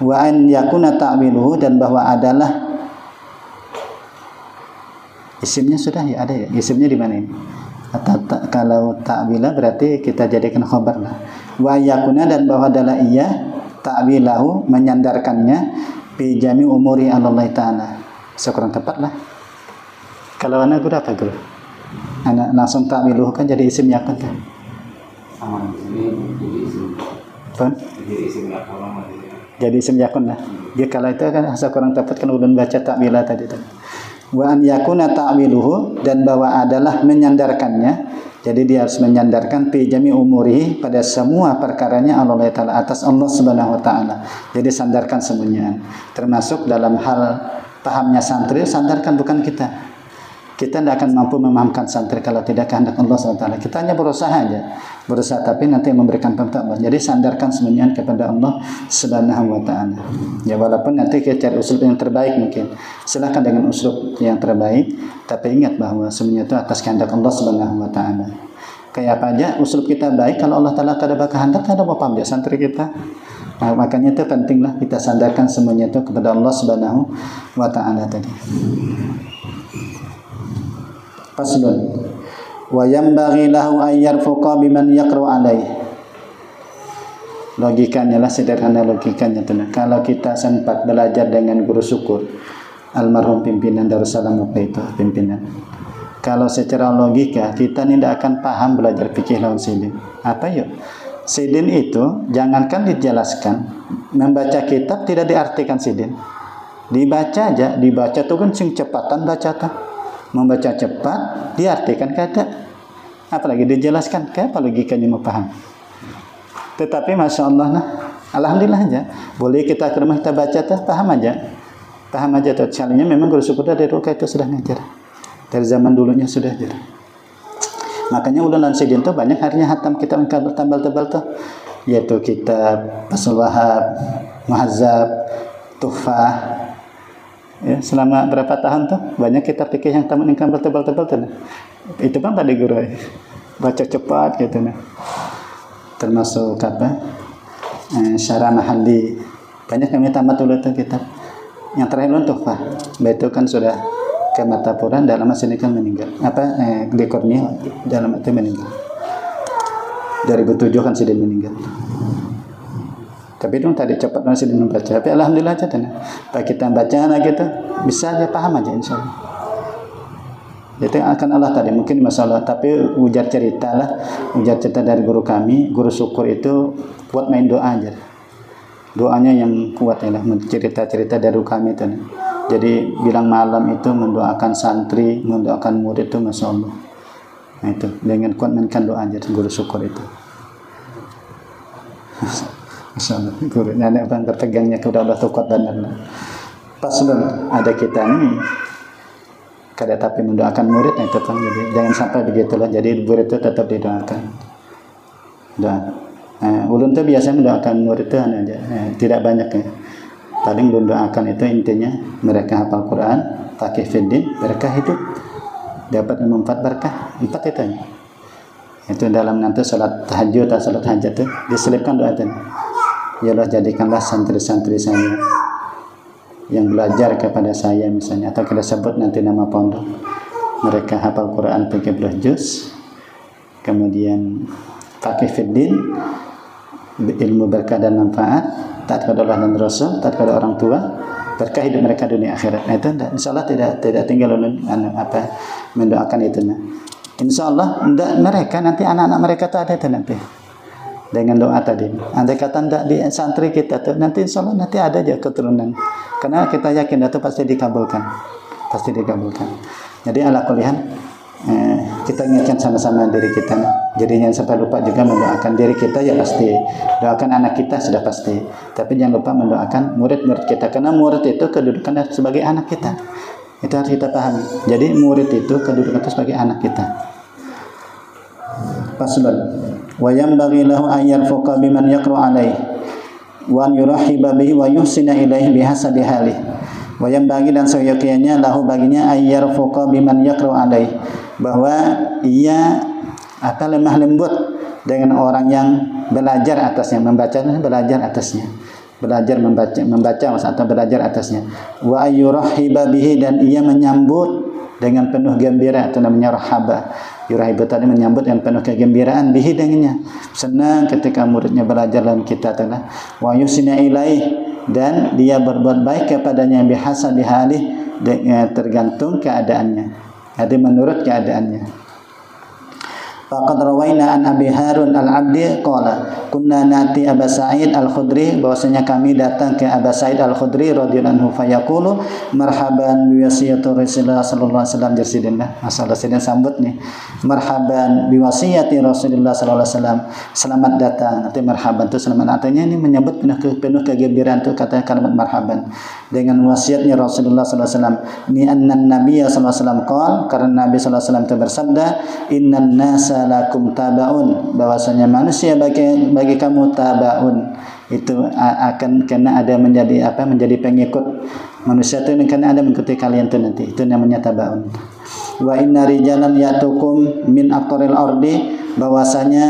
Wa an yakuna ta'wiluhu, dan bahwa adalah isimnya sudah ya, ada ya isimnya di mana ini? Kalau ta'wila berarti kita jadikan khabar lah. Wa yakuna, dan bahwa adalah ia ta'wilahu, menyandarkannya, fi jami umuri Allah Ta'ala. Sekurang tepat lah. Kalau anak guru apa guru? Anak langsung ta'wiluhu kan jadi isim yakun kan? Sama ini jadi isim. Apa? Jadi isim yakun. Jadi isim yakun lah. Dia kalau itu kan sekurang tepat kan ulun baca ta'wila tadi tuh. Wa an yakuna ta'wiluhu, dan bahwa adalah menyandarkannya. Jadi dia harus menyandarkan fi jami umurihi, pada semua perkaranya Allah Ta'ala, atas Allah Subhanahu wa Ta'ala. Jadi sandarkan semuanya. Termasuk dalam hal pahamnya santri, sandarkan bukan kita. Kita tidak akan mampu memahamkan santri kalau tidak kehendak Allah Subhanahu wa Ta'ala. Kita hanya berusaha aja. Berusaha, tapi nanti memberikan perintah Allah. Jadi sandarkan semuanya kepada Allah Subhanahu wa Ta'ala. Ya, walaupun nanti kita cari usul yang terbaik mungkin. Silakan dengan usul yang terbaik, tapi ingat bahwa semuanya itu atas kehendak Allah Subhanahu wa Ta'ala. Kayak apa aja usul kita baik, kalau Allah Ta'ala tidak berkehendak, tidak mau paham ya santri kita. Nah, makanya itu pentinglah kita sandarkan semuanya itu kepada Allah Subhanahu wa Ta'ala tadi. Faslun. Wa yanbaghi lahu an yarfuqa biman yaqra'u alaihi. Logikanya lah, sederhana logikanya tuh. Kalau kita sempat belajar dengan guru syukur, almarhum pimpinan Darussalam waktu itu, pimpinan. Kalau secara logika kita tidak akan paham belajar fikih lawan sidin. Apa yuk? Sidin itu jangankan dijelaskan, membaca kitab tidak diartikan sidin. Dibaca aja, dibaca tuh kan sing cepatan baca tuh. Membaca cepat diartikan kata, apalagi dijelaskan, kayak apa logikanya mau paham. Tetapi masya Allah nah, alhamdulillah aja, boleh kita ke rumah kita baca tuh, paham aja tuh. Soalnya memang guru syukur dari Ruka itu sudah ngajar, dari zaman dulunya sudah ajar. Makanya ulun dan sidin tuh banyak harinya hatam kitab yang tebal-tebal tuh, yaitu kitab Fathul Wahhab, Muhazzab, Tuhfah. Ya, selama berapa tahun tuh banyak kitab fikih yang tamat yang tebal-tebal tuh. Itu kan tadi guru. baca cepat gitu nah. Termasuk apa? Syarah Mahalli. Banyak kami tamat dulu tuh kitab. Yang terakhir untuk Tuhfah. Itu kan sudah ke Martapuran, dalam sini kan meninggal. Di Kurnia dalam itu meninggal. 2007 kan Sidin meninggal. Tapi itu tadi cepat masih membaca. Tapi alhamdulillah aja dan pak kita baca lagi tuh bisa aja paham aja insyaallah. Itu akan Allah tadi mungkin masalah tapi ujar cerita dari guru kami, guru syukur itu buat main doa aja. Doanya yang kuat ya lah, cerita-cerita dari kami itu. Jadi bilang malam itu mendoakan santri, mendoakan murid itu masya Allah. Nah itu dengan kuat mainkan doa aja guru syukur itu. Masya Allah, guru nenek bang terpegangnya ke udah kuat benar. Pas belum ada kita nih, kada tapi mendoakan murid itu kan jadi jangan sampai begitulah. Jadi murid itu tetap didoakan. Doa. Ulun tuh biasanya mendoakan murid itu aja, tidak banyak ya. Paling mendoakan itu intinya mereka hafal Quran, faqih fiddin, berkah hidup, dapat memanfaat berkah 4 itu. Itu dalam nanti salat tahajud atau salat hajat itu diselipkan doa itu. Ya Allah jadikanlah santri-santri saya yang belajar kepada saya misalnya atau kita sebut nanti nama pondok mereka hafal Quran 30 juz kemudian faqih fiddin ilmu berkah dan manfaat taat kepada Allah dan Rasul taat kepada orang tua berkah hidup mereka dunia akhirat. Nah itu insyaallah tidak tinggal mendoakan itu insyaallah mereka nanti anak-anak mereka tuh ada itu nanti dengan doa tadi. Andai kata tidak di santri kita tuh nanti insyaallah nanti ada aja keturunan. Karena kita yakin itu pasti dikabulkan. Pasti dikabulkan. Jadi ala kulihan kita ingatkan sama-sama diri kita. Jadi jangan sampai lupa juga mendoakan diri kita ya pasti. Doakan anak kita sudah pasti. Tapi jangan lupa mendoakan murid-murid kita karena murid itu kedudukannya sebagai anak kita. Itu harus kita pahami. Jadi murid itu kedudukannya sebagai anak kita. Paslon. Wa yanbaghi lahu an yarfuqa biman yaqra alaihi wa an yurahiba bihi wa yuhsina ilaihi bihasabi halihi. Wa yanbaghi dan seyogyanya lahu baginya an yarfuqa biman yaqra alaihi bahwa ia lemah lembut dengan orang yang belajar atasnya, belajar atasnya. Belajar membaca atau belajar atasnya. Wa ayyurahiba bihi dan ia menyambut dengan penuh gembira atau namanya rahaba. Yurahibu tadi menyambut dengan penuh kegembiraan bihi dengannya. Senang ketika muridnya belajar dalam kita adalah wa yusina ilaih dan dia berbuat baik kepadanya bihasabi halih tergantung keadaannya. Jadi menurut keadaannya. Faqad rawaina an Abi Harun al-Abdi qala kunna nati Aba Sa'id al-Khudri bahwasanya kami datang ke Aba Sa'id al-Khudri radhiyallahu anhu fayaqulu marhaban bi wasiyati Rasulullah sallallahu alaihi wasallam jersidina masalah sedang sambut nih marhaban bi wasiyati Rasulullah sallallahu alaihi wasallam selamat datang nanti marhaban itu selamat artinya ini menyambut penuh kegembiraan itu kata kalimat marhaban dengan wasiatnya Rasulullah sallallahu alaihi wasallam ni annan nabiyya sallallahu alaihi wasallam qala karena Nabi sallallahu alaihi wasallam itu bersabda innan nasa lakum tabaun bahwasanya manusia bagi kamu tabaun itu akan kena ada menjadi pengikut manusia itu karena ada mengikuti kalian itu nanti itu namanya tabaun. Wa inna rijalan yatukum min aqtaril ardi bahwasanya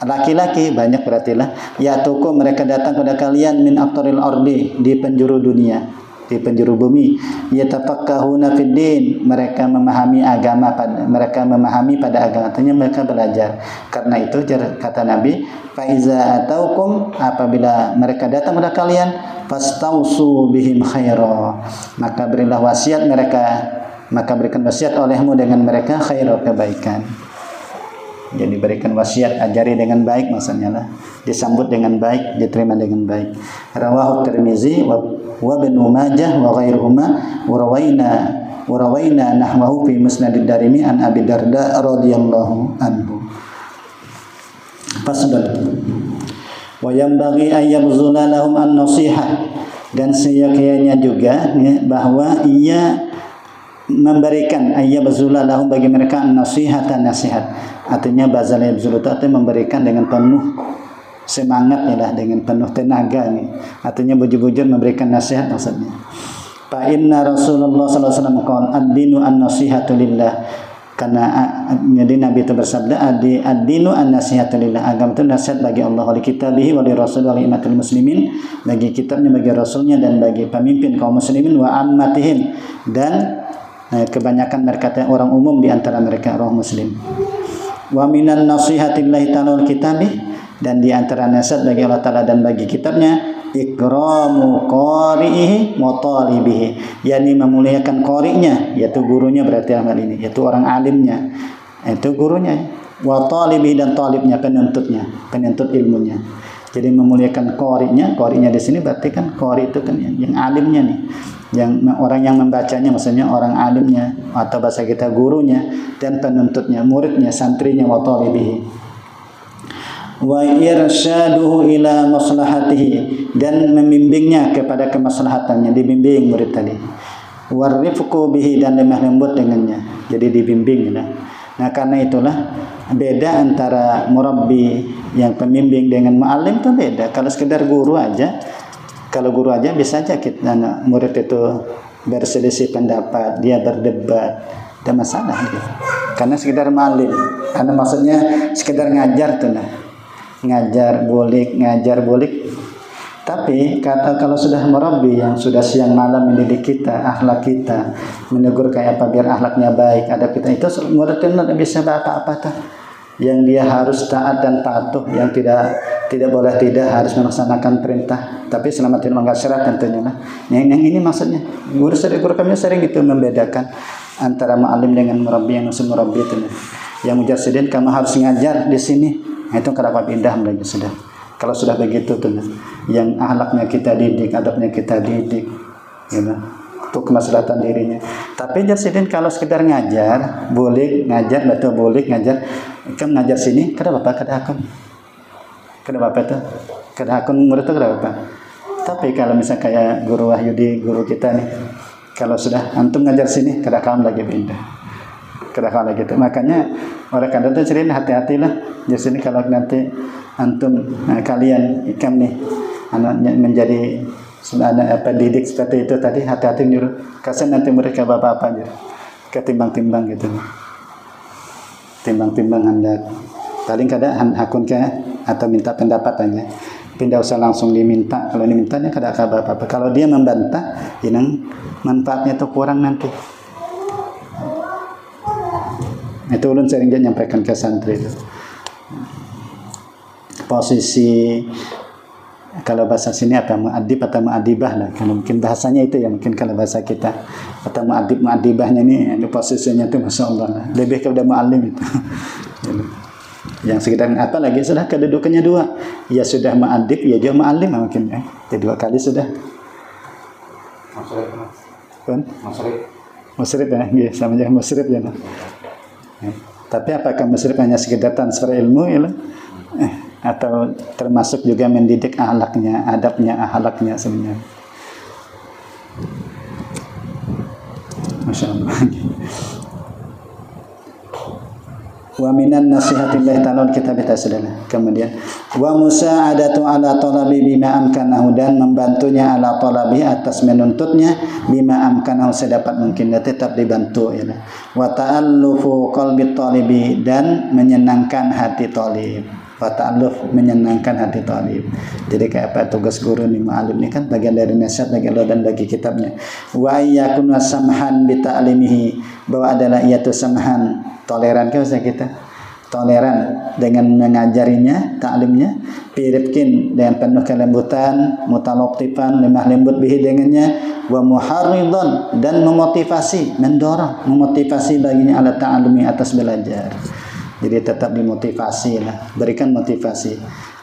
laki-laki banyak berarti lah yatukum mereka datang kepada kalian min aqtaril ardi di penjuru dunia di penjuru bumi yatafaqqahuna fid din mereka memahami agama pada agama artinya mereka belajar karena itu kata Nabi fa iza ataukum apabila mereka datang kepada kalian fastausu bihim khaira maka berilah wasiat mereka maka berikan wasiat olehmu dengan mereka khaira kebaikan. Jadi berikan wasiat, ajari dengan baik maksudnya lah. Disambut dengan baik, diterima dengan baik. Rawahu Tirmizi wa Ibnu Majah wa ghairuhuma wa rawaina nahwahu fi Musnad ad-Darimi an Abi Darda radhiyallahu anhu. Fasdal. Wa yanbaghi ay yabzula lahum an-nasihah dan seyogyanya juga bahwa ia memberikan ayyabzula lahum bagi mereka nasihatan nasihat artinya bazal yabzul itu artinya memberikan dengan penuh semangat ya dengan penuh tenaga nih artinya bujur-bujur memberikan nasihat maksudnya fa inna Rasulullah sallallahu alaihi wasallam qala ad-dinu an-nasihatu lillah Karena jadi Nabi itu bersabda ad-dinu an-nasihatu lillah, agama itu nasihat bagi Allah, wali kitabihi, wali rasul, wali imatul muslimin, bagi kitabnya, bagi rasulnya, dan bagi pemimpin kaum muslimin, wa ammatihim, dan kebanyakan mereka orang umum di antara mereka orang muslim. Wa minan nasihatillahi ta'ala kitabih, dan di antara nasihat bagi Allah Ta'ala dan bagi kitabnya, ikramu qari'ihi wa talibihi, yakni memuliakan qari'nya, yaitu gurunya, berarti amal ini yaitu orang alimnya, itu gurunya, wa talibihi, dan talibnya, penuntutnya, penuntut ilmunya. Jadi memuliakan qari'nya di sini berarti kan qari itu kan yang alimnya nih, yang orang yang membacanya, maksudnya orang alimnya, atau bahasa kita gurunya, dan penuntutnya, muridnya, santrinya, wa talibihi. Wa irsyaduhu ila maslahatihi, dan membimbingnya kepada kemaslahatannya, dibimbing murid tadi. Warifqu bihi, dan lemah lembut dengannya, jadi dibimbing. Nah karena itulah beda antara murabbi yang pembimbing dengan muallim itu beda. Kalau sekedar guru aja, kalau guru aja bisa aja kita murid itu berselisih pendapat, dia berdebat, tidak masalah gitu. Karena sekedar muallim, karena maksudnya sekedar ngajar tuh nah. Ngajar bolik. Tapi kalau sudah murabbi yang sudah siang malam mendidik kita, akhlak kita, menegur kayak apa biar akhlaknya baik, adab kita, itu murid itu tidak bisa apa-apa tuh. Yang dia harus taat dan patuh, yang tidak boleh tidak harus melaksanakan perintah, tapi selama tidak melanggar syarat tentunya lah. Yang ini maksudnya guru kami sering gitu membedakan antara muallim dengan murabbi, yang usul murabbi itu. Yang mujarsidin kamu harus ngajar di sini. Nah, itu kenapa pindah lagi sudah. Kalau sudah begitu tuh, yang akhlaknya kita didik, adabnya kita didik, gitu, untuk kemaslahatan dirinya. Tapi jarsidin kalau sekedar ngajar, boleh ngajar, betul boleh ngajar. Kan ngajar sini, kada apa itu? Kada akun murid itu kada apa. Tapi kalau misalnya kayak guru Wahyudi, guru kita nih, kalau sudah antum ngajar sini, kada kamu lagi pindah. Kada lagi gitu. Makanya oleh karena itu sering hati-hatilah. Di sini kalau nanti antum kalian ikam nih anaknya menjadi pendidik seperti itu tadi, hati-hati nyuruh. Kasian nanti mereka bapak-bapak aja ketimbang-timbang gitu. Timbang-timbang hendak. Paling kadang hakun ke atau minta pendapat aja. Pindah usah langsung diminta. Kalau dimintanya kada apa-apa. Kalau dia membantah, inang manfaatnya itu kurang nanti. Itu ulun sering dia nyampaikan ke santri itu. Posisi kalau bahasa sini apa muadib atau muadibah lah, kalau mungkin bahasanya itu ya, mungkin kalau bahasa kita atau muadib muadibahnya ini posisinya itu masya Allah lah. Lebih kepada muallim itu. Yang sekedar apa lagi sudah kedudukannya dua, ya sudah muadib ya juga muallim mungkin ya. Jadi dua kali sudah. Musyrif ya, sama aja musyrif ya. Tapi apakah musyrif hanya sekedar transfer ilmu ya? Atau termasuk juga mendidik akhlaknya, adabnya, akhlaknya sebenarnya. Masya Allah. Wa minan nasihatillahi ta'ala kitab kita sudah. Kemudian wa musa'adatu ala talabi bima amkanahu, dan membantunya ala talabi atas menuntutnya bima amkanahu sedapat mungkin, tetap dibantu ya. Wa ta'allufu qalbi talibi, dan menyenangkan hati talib. Wa ta'alluf, menyenangkan hati talib. Jadi kayak apa tugas guru nih, mu'alim ini kan bagian dari nasihat bagi Allah dan bagi kitabnya. Wa iyyakun wasamhan bi ta'limihi, bahwa adalah iyatu samhan, toleran ke bahasa kita, toleran dengan mengajarinya, ta'limnya, birifkin dengan penuh kelembutan, mutalaqtifan, lemah lembut bihi dengannya, wa muharridhan, dan memotivasi, mendorong, memotivasi baginya ala ta'allumi, atas belajar. Jadi tetap dimotivasi lah, berikan motivasi.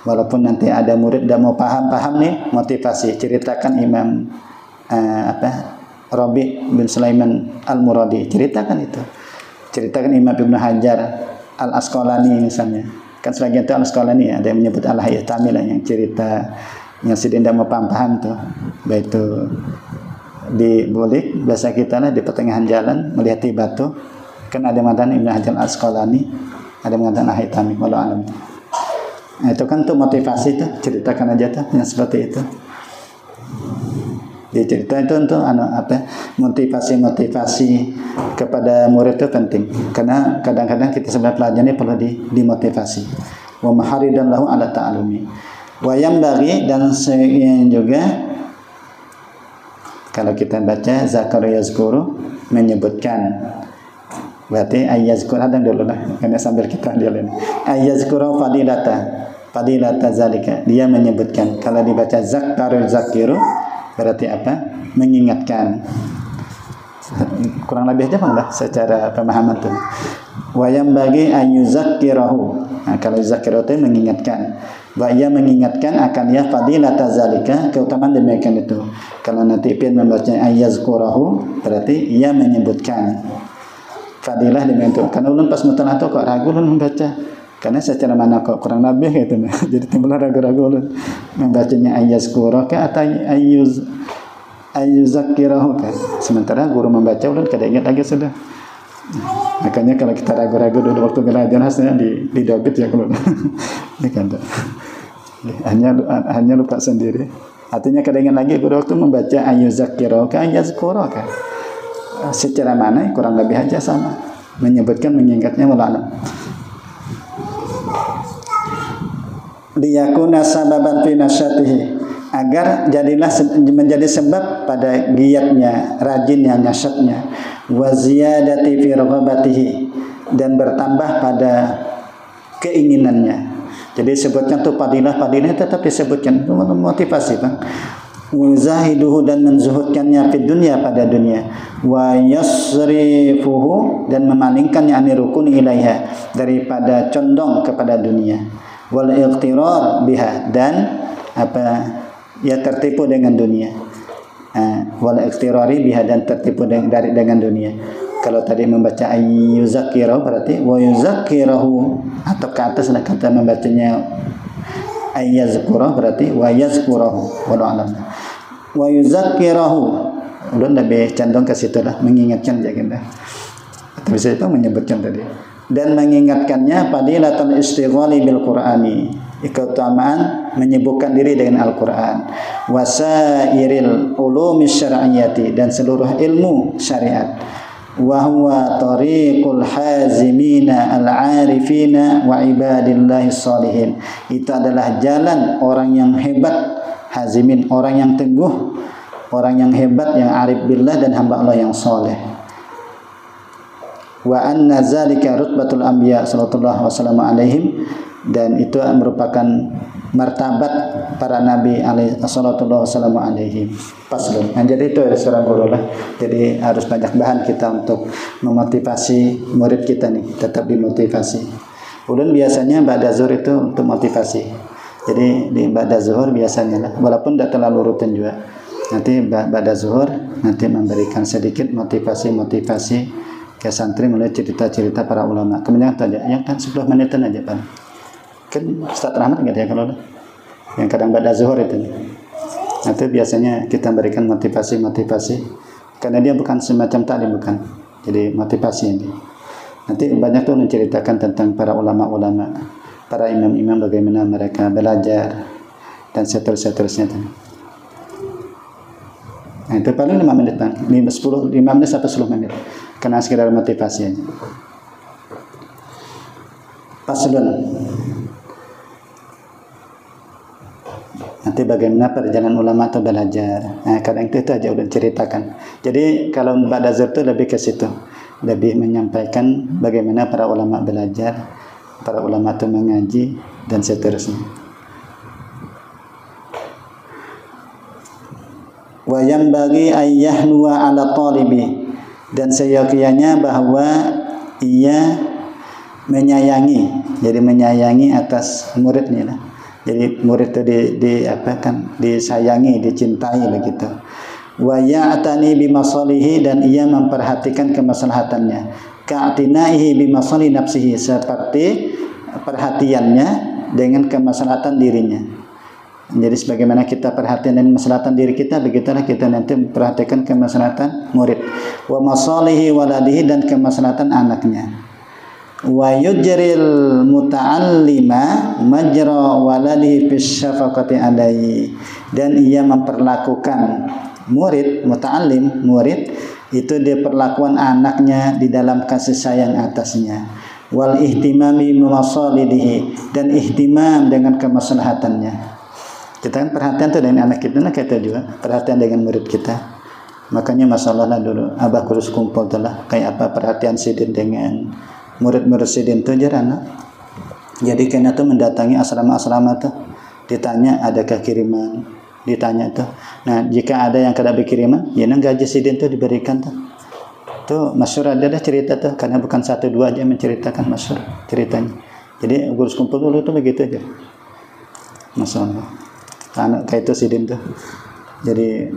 Walaupun nanti ada murid dah mau paham nih, motivasi. Ceritakan Imam Rabi' bin Sulaiman Al-Muradi, ceritakan itu. Ceritakan Imam Ibnu Hajar Al-Asqalani misalnya. Kan sebagian itu Al-Asqalani ada yang menyebut Al-Hayatami lah, yang cerita yang sedang mau paham tuh. Baik itu di Bolik, bahasa kita lah, di pertengahan jalan melihat batu. Kan ada mengatakan Ibnu Hajar Al-Asqalani, ada mengatakan Al-Hayatami, walau alam. Nah, itu kan tuh motivasi tuh, ceritakan aja tuh yang seperti itu. Dicerita itu untuk motivasi kepada murid itu penting, karena kadang-kadang kita sebagai pelajar ini perlu dimotivasi. Wa maharidan lahu ala ta'alumi. Wa yambaghi, dan juga kalau kita baca zakara yazkuru, menyebutkan, berarti ayyazkur, ada dulu lah karena sambil kita lihat ini ayyazkuru fadilata zalika, dia menyebutkan. Kalau dibaca zakarul zakiru berarti apa? Mengingatkan. Kurang lebih aja bang lah secara pemahaman tuh. Wayam bagi ayuzakkirahu. Nah, kalau zakiru itu mengingatkan. Ia mengingatkan akan ya fadilata zalika, keutamaan demikian itu. Kalau nanti pian membaca ayyazkurahu berarti ia menyebutkan fadilah demikian itu. Karena ulun pas mutalah itu kok ragu ulun membaca. Karena secara mana kok kurang lebih gitu. Jadi timbul ragu-ragu ulun membacanya ayyazkuraka atau ayyuzakkirahu kan. Sementara guru membaca ulun kada ingat lagi sudah. Makanya kalau kita ragu-ragu dulu waktu belajar hasilnya didobit ya kalau ini kan hanya lupa sendiri. Artinya kada ingat lagi guru waktu membaca ayyuzakkiraka ayyazkuraka. Secara mana kurang lebih aja sama, menyebutkan mengingatnya wala'alam. Liyakuna sababan fi nasyatihi, agar jadilah menjadi sebab pada giatnya, rajinnya, nasyatnya, wa ziyadati fi raghabatihi, dan bertambah pada keinginannya. Jadi sebutkan tuh fadilah tetap disebutkan, itu motivasi bang. Wazahiduhu, dan menzuhudkannya di dunia, pada dunia. Wa yasrifuhu, dan memalingkannya anirukun ilaiha, daripada condong kepada dunia. Wal iqtirar biha, dan ya tertipu dengan dunia. Wal iqtirari biha, dan tertipu dengan dunia. Kalau tadi membaca ayyuzakkirahu berarti wa yuzakkirahu, atau ke atas lah kata membacanya ayyazkurahu berarti wa yazkurahu, wallahu a'lam. Wa yuzakkirahu, udah lebih condong ke situ lah, mengingatkan jangan dah. Tapi saya itu menyebutkan tadi, dan mengingatkannya fadilatul istighali bil Qur'ani, keutamaan menyibukkan diri dengan Al-Qur'an, wasairil ulumi syar'iyyati, dan seluruh ilmu syariat, wa huwa tariqul hazimina al-arifina wa ibadillahis salihin, itu adalah jalan orang yang hebat, hazimin, orang yang teguh, orang yang hebat, yang arif billah, dan hamba Allah yang soleh. Wa anna zalika rutbatul anbiya sallallahu wasallam, dan itu merupakan martabat para nabi alaihi sallallahu wasallam. Paslun. Nah, jadi itu seorang guru lah. Jadi harus banyak bahan kita untuk memotivasi murid kita nih, tetap dimotivasi. Ulun biasanya ba'da zuhur itu untuk motivasi. Jadi di ba'da zuhur biasanya lah, walaupun tidak terlalu rutin juga. Nanti ba'da zuhur nanti memberikan sedikit motivasi ke santri melalui cerita-cerita para ulama. Kemudian saja, yang kan 10 menitan aja Pak. Kan Ustaz Rahmat enggak ya kalau yang kadang ba'da zuhur itu. Nanti biasanya kita berikan motivasi, karena dia bukan semacam taklim, bukan. Jadi motivasi ini. Nanti banyak tuh menceritakan tentang para ulama-ulama, para imam-imam, bagaimana mereka belajar, dan seterusnya. Nah, itu paling 5 menit Bang. 5 menit sampai 10 menit. Karena sekedar motivasi aja. Paslun. Nanti bagaimana perjalanan ulama itu belajar. Nah, kadang itu aja udah ceritakan. Jadi kalau ba'da zuhur itu lebih ke situ. Lebih menyampaikan bagaimana para ulama belajar, para ulama itu mengaji, dan seterusnya. Wa yanbaghi ayyahnuwa ala talibi, dan seyogyanya bahwa ia menyayangi, jadi menyayangi atas muridnya lah. Jadi murid itu disayangi, dicintai begitu. Wa ya'tani bimasalihi, dan ia memperhatikan kemaslahatannya. Ka'tinaihi bimasali nafsihi, seperti perhatiannya dengan kemaslahatan dirinya. Jadi sebagaimana kita perhatian dengan kemaslahatan diri kita, begitulah kita nanti memperhatikan kemaslahatan murid. Wa masalihi waladihi, dan kemaslahatan anaknya. Wa yujril muta'allima majra waladihi fi syafaqati alaihi, dan ia memperlakukan murid, muta'allim, murid itu dia perlakuan anaknya di dalam kasih sayang atasnya. Wal ihtimami bimasalihi, dan ihtimam dengan kemaslahatannya. Kita kan perhatian tuh dengan anak kita, nah kita juga perhatian dengan murid kita. Makanya masalahnya dulu abah kurus kumpul telah kayak apa perhatian sidin dengan murid-murid sidin tuh jarana. Jadi kena tuh mendatangi asrama-asrama tuh, ditanya adakah kiriman, ditanya tuh. Nah jika ada yang kada berkiriman, ya nang gaji sidin tuh diberikan tuh. Tuh masyhur ada cerita tuh, karena bukan satu dua aja menceritakan masyhur ceritanya. Jadi kurus kumpul dulu tuh begitu aja. Masalah. Anak kayak itu sidin tuh. Jadi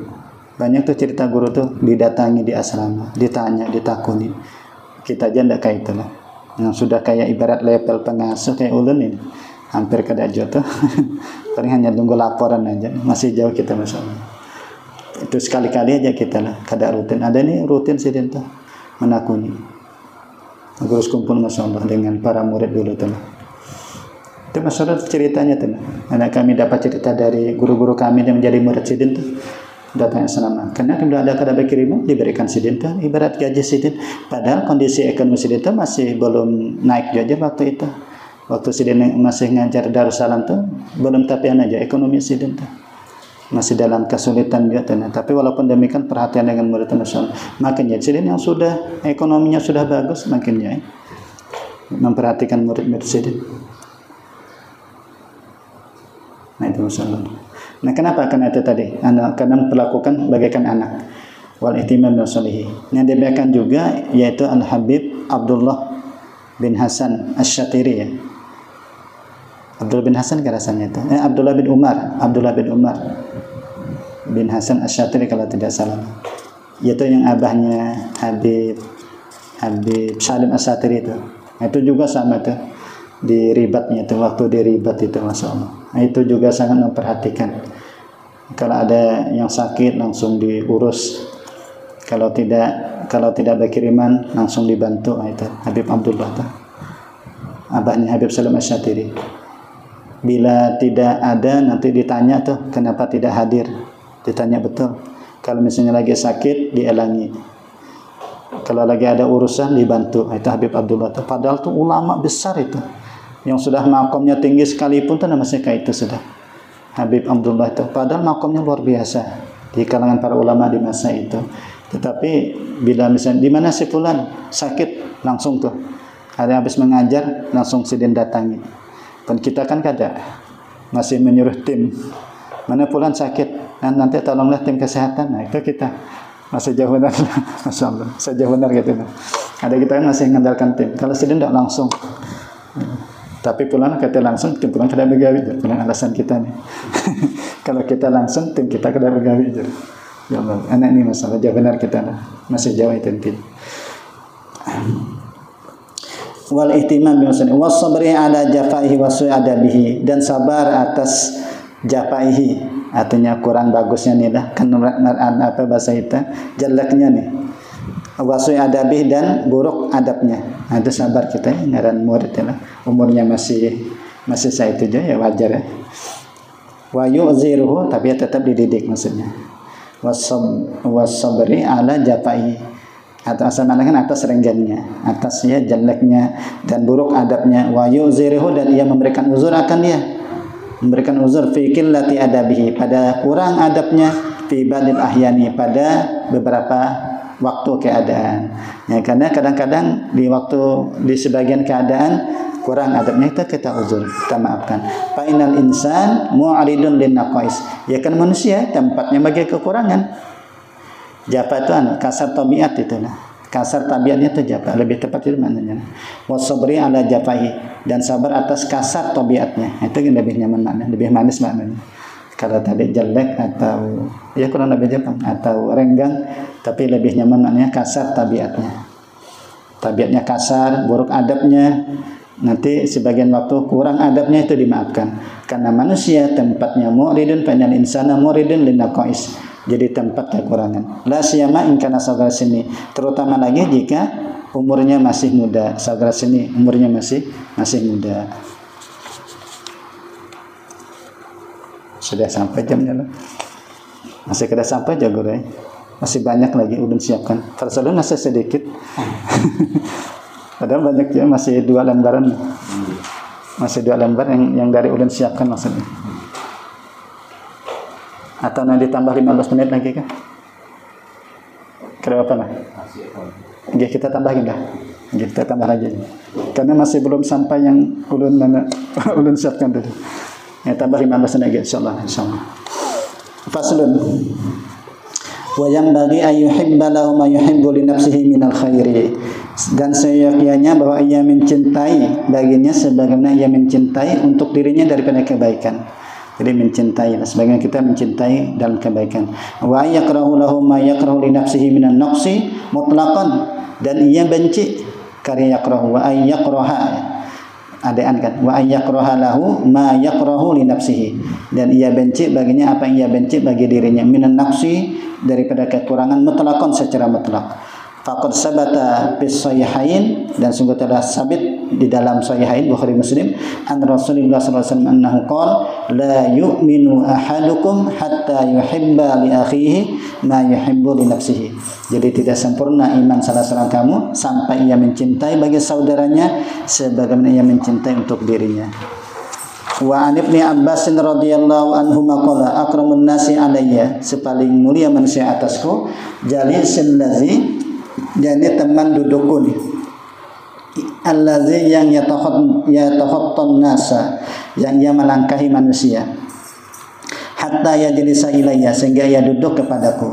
banyak tuh cerita guru tuh didatangi di asrama, ditanya, ditakuni. Kita aja ndak kayak itu lah. Yang sudah kayak ibarat level pengasuh kayak ulun ini, hampir kada jodoh. Paling hanya tunggu laporan aja. Masih jauh kita masalah. Itu sekali-kali aja kita lah, kada rutin. Ada nih rutin sidin tuh menakuni. Guru kumpul masyaallah dengan para murid dulu tuh. Itu masalah ceritanya tuh. Anak kami dapat cerita dari guru-guru kami yang menjadi murid sidin tuh. Datang selama. Karena tidak ada kada berkiriman diberikan sidin tuh ibarat gaji sidin. Padahal kondisi ekonomi sidin tuh masih belum naik aja waktu itu. Waktu sidin masih ngajar Darussalam tuh belum tapian aja ekonomi sidin tuh. Masih dalam kesulitan juga tuh. Tapi walaupun demikian perhatian dengan murid nasional. Makanya sidin yang sudah ekonominya sudah bagus makinnya memperhatikan murid-murid sidin. Nah itu masalah. Nah kenapa? Karena itu tadi karena memperlakukan bagaikan anak. Wal ihtimam bisolihi. Yang demikian juga yaitu Al Habib Abdullah bin Hasan Asy-Syatiri ya. Abdullah bin Hasan kan rasanya itu. Abdullah bin Umar bin Hasan Asy-Syatiri kalau tidak salah. Yaitu yang abahnya Habib Salim Asy-Syatiri itu. Nah, itu juga sama tuh di ribatnya itu, waktu di ribat itu masyaallah. Nah, itu juga sangat memperhatikan. Kalau ada yang sakit langsung diurus. Kalau tidak berkiriman langsung dibantu. Nah, itu Habib Abdullah tuh. Abahnya Habib Salim Asy-Syatiri. Bila tidak ada nanti ditanya tuh kenapa tidak hadir. Ditanya betul. Kalau misalnya lagi sakit dielangi. Kalau lagi ada urusan dibantu. Itu Habib Abdullah tuh. Padahal tuh ulama besar itu. Yang sudah makomnya tinggi sekalipun tuh namanya kayak itu sudah. Habib Abdullah itu. Padahal makomnya luar biasa di kalangan para ulama di masa itu. Tetapi bila misalnya di mana si fulan sakit langsung tuh. Ada habis mengajar langsung sidin datangi. Dan kita kan kada masih menyuruh tim. Mana fulan sakit, nanti tolonglah tim kesehatan. Nah, itu kita masih jauh benar. Masyaallah, sejauh benar gitu. Ada kita kan masih mengandalkan tim. Kalau sidin tidak langsung. Tapi pulang kita langsung, tim pulang kada begawi. Pulang alasan kita nih. Kalau kita langsung, tim kita kada begawi. Ya Allah, anak ini masalah jauh benar kita masih jauh itu tim. Wal ihtimam bimasani wasabri ala jafaihi wa su'i adabihi, dan sabar atas jafaihi, artinya kurang bagusnya nih dah kan apa bahasa itu jeleknya nih, wa su'i adabihi, dan buruk adabnya. Nah, itu sabar kita ngaran murid ya, umurnya masih saya itu aja ya wajar ya. Wa yu'ziruhu, tapi ya tetap dididik maksudnya. Wasabri ala jafaihi, atau asal kan atas renggannya, atasnya jeleknya dan buruk adabnya. Wa yu'ziruhu, dan ia memberikan uzur akan dia, memberikan uzur fi qillati adabihi, pada kurang adabnya, fi badil ahyani, pada beberapa waktu keadaan. Ya, karena kadang-kadang di sebagian keadaan kurang adabnya itu kita uzur, kita maafkan. Fa innal insan mu'ridun lin naqais, ya kan manusia tempatnya bagi kekurangan. Japa itu kasar tabiat itu lah. Kasar tabiatnya itu japa, lebih tepat itu maknanya. Wasabri ala jafahi, dan sabar atas kasar tabiatnya. Itu lebih nyaman maknanya, lebih manis maknanya. Kalau tadi jelek atau ya kurang lebih Jepang atau renggang, tapi lebih nyaman maknanya kasar tabiatnya. Tabiatnya kasar, buruk adabnya. Nanti sebagian waktu kurang adabnya itu dimaafkan. Karena manusia tempatnya mu'ridun, fa innal insana mu'ridun lin naqais. Jadi tempat kekurangan. La siyama in kana sagar sini, terutama lagi jika umurnya masih muda. Sagar sini umurnya masih muda. Sudah sampai jamnya lah. Masih kada sampai aja guru. Masih banyak lagi ulun siapkan. Farsalun masih sedikit. Padahal banyak ya, masih 2 lembaran. Masih 2 lembar yang dari ulun siapkan maksudnya. Atau nanti tambah 15 menit lagi kah? Kira apa lah? Oke, kita tambahin lah. Kita tambah lagi. Karena masih belum sampai yang ulun siapkan tadi. Ya, tambah 15 lagi insyaallah. Faslun. Wa yanbaghi ay yuhibba lahu ma yuhibbu li nafsihi minal khairi. Dan seyogyanya bahwa ia mencintai baginya sebagaimana ia mencintai untuk dirinya daripada kebaikan. Jadi mencintai, sebagaimana kita mencintai dalam kebaikan. Wa yakrahu lahu ma yakrahu li nafsihi minan naqsi mutlaqan, dan ia benci karya yakrahu wa ay yakraha adaan kan wa ay yakraha lahu ma yakrahu li nafsihi, dan ia benci baginya apa yang ia benci bagi dirinya minan naqsi daripada kekurangan mutlaqan secara mutlak. Faqad sabata bis sahihain, dan sungguh telah sabit di dalam sahihain Bukhari Muslim an Rasulullah sallallahu alaihi wasallam annahu qala la yu'minu ahadukum hatta yuhibba li akhihi ma yuhibbu li nafsihi. Jadi tidak sempurna iman salah seorang kamu sampai ia mencintai bagi saudaranya sebagaimana ia mencintai untuk dirinya. Wa an Ibnu Abbas radhiyallahu anhu maqala akramun nasi alayya, sepaling mulia manusia atasku jalisin lazi, jadi teman dudukku nih, allazi yang yatakhattan nasa, yang ia melangkahi manusia, hatta yajlisa ilayya, sehingga ia duduk kepadaku.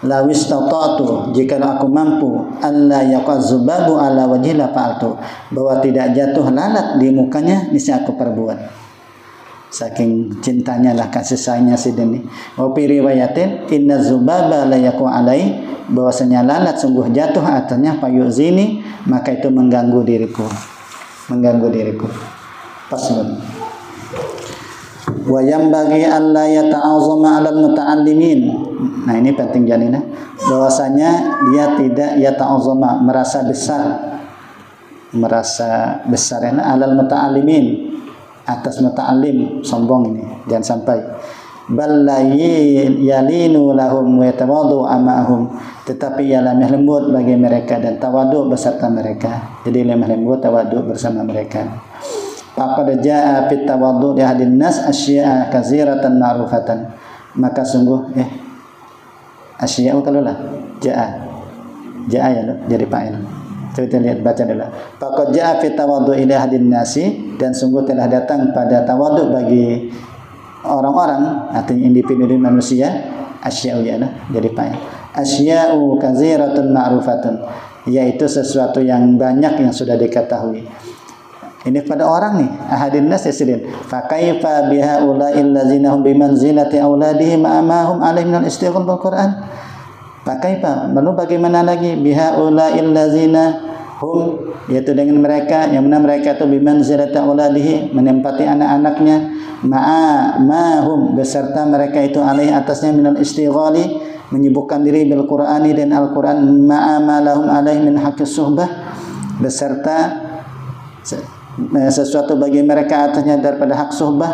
Lawis tata'tu, jika aku mampu, alla yaqazubabu ala wajhi la fa'altu, bahwa tidak jatuh lalat di mukanya niscaya aku perbuat. Saking cintanya lah, kasih sayangnya si Deni. Wa fi riwayatin inna zubaba la yaqu alai, bahwasanya lalat sungguh jatuh atasnya fayuzini, maka itu mengganggu diriku. Paslun. Wa yambaghi alla yata'azama 'alal muta'allimin. Nah, ini penting janina, bahwasanya dia tidak yata'azama, merasa besar ya, 'alal muta'allimin, atas muta'allim, sombong ini jangan sampai. Bal yalinu lahum wa yatawadu amahum, tetapi ia lemah lembut bagi mereka dan tawadu beserta mereka. Jadi lemah lembut, tawadu bersama mereka. Faqad jaa fit tawadu li hadin nas asya'a katsiratan ma'rufatan, maka sungguh asya'u kalau lah jaa ya loh, jadi fa'il. Kita lihat baca dulu. Faqad jaa fit tawaddu ila hadin nasi, dan sungguh telah datang pada tawadhu bagi orang-orang, artinya individu manusia, asya'u ya, jadi fa'il. Asya'u katsiratun ma'rufatun, yaitu sesuatu yang banyak yang sudah diketahui. Ini pada orang nih, ahadin nas yasidin. Fa kaifa bihaula'il ladzina hum bimanzilati auladihim amahum alaihim minal istighfar bil Qur'an. Pakaipa, lalu bagaimana lagi bihaula'il ladzina hum, yaitu dengan mereka yang mana mereka itu bimanzilati auladihi, menempati anak-anaknya, ma'hum beserta mereka itu alaih atasnya minal istighali, menyibukkan diri bil Qur'ani dan Al-Qur'an, ma'amalahum alaih min haqqis suhbah, beserta sesuatu bagi mereka atasnya daripada hak suhbah,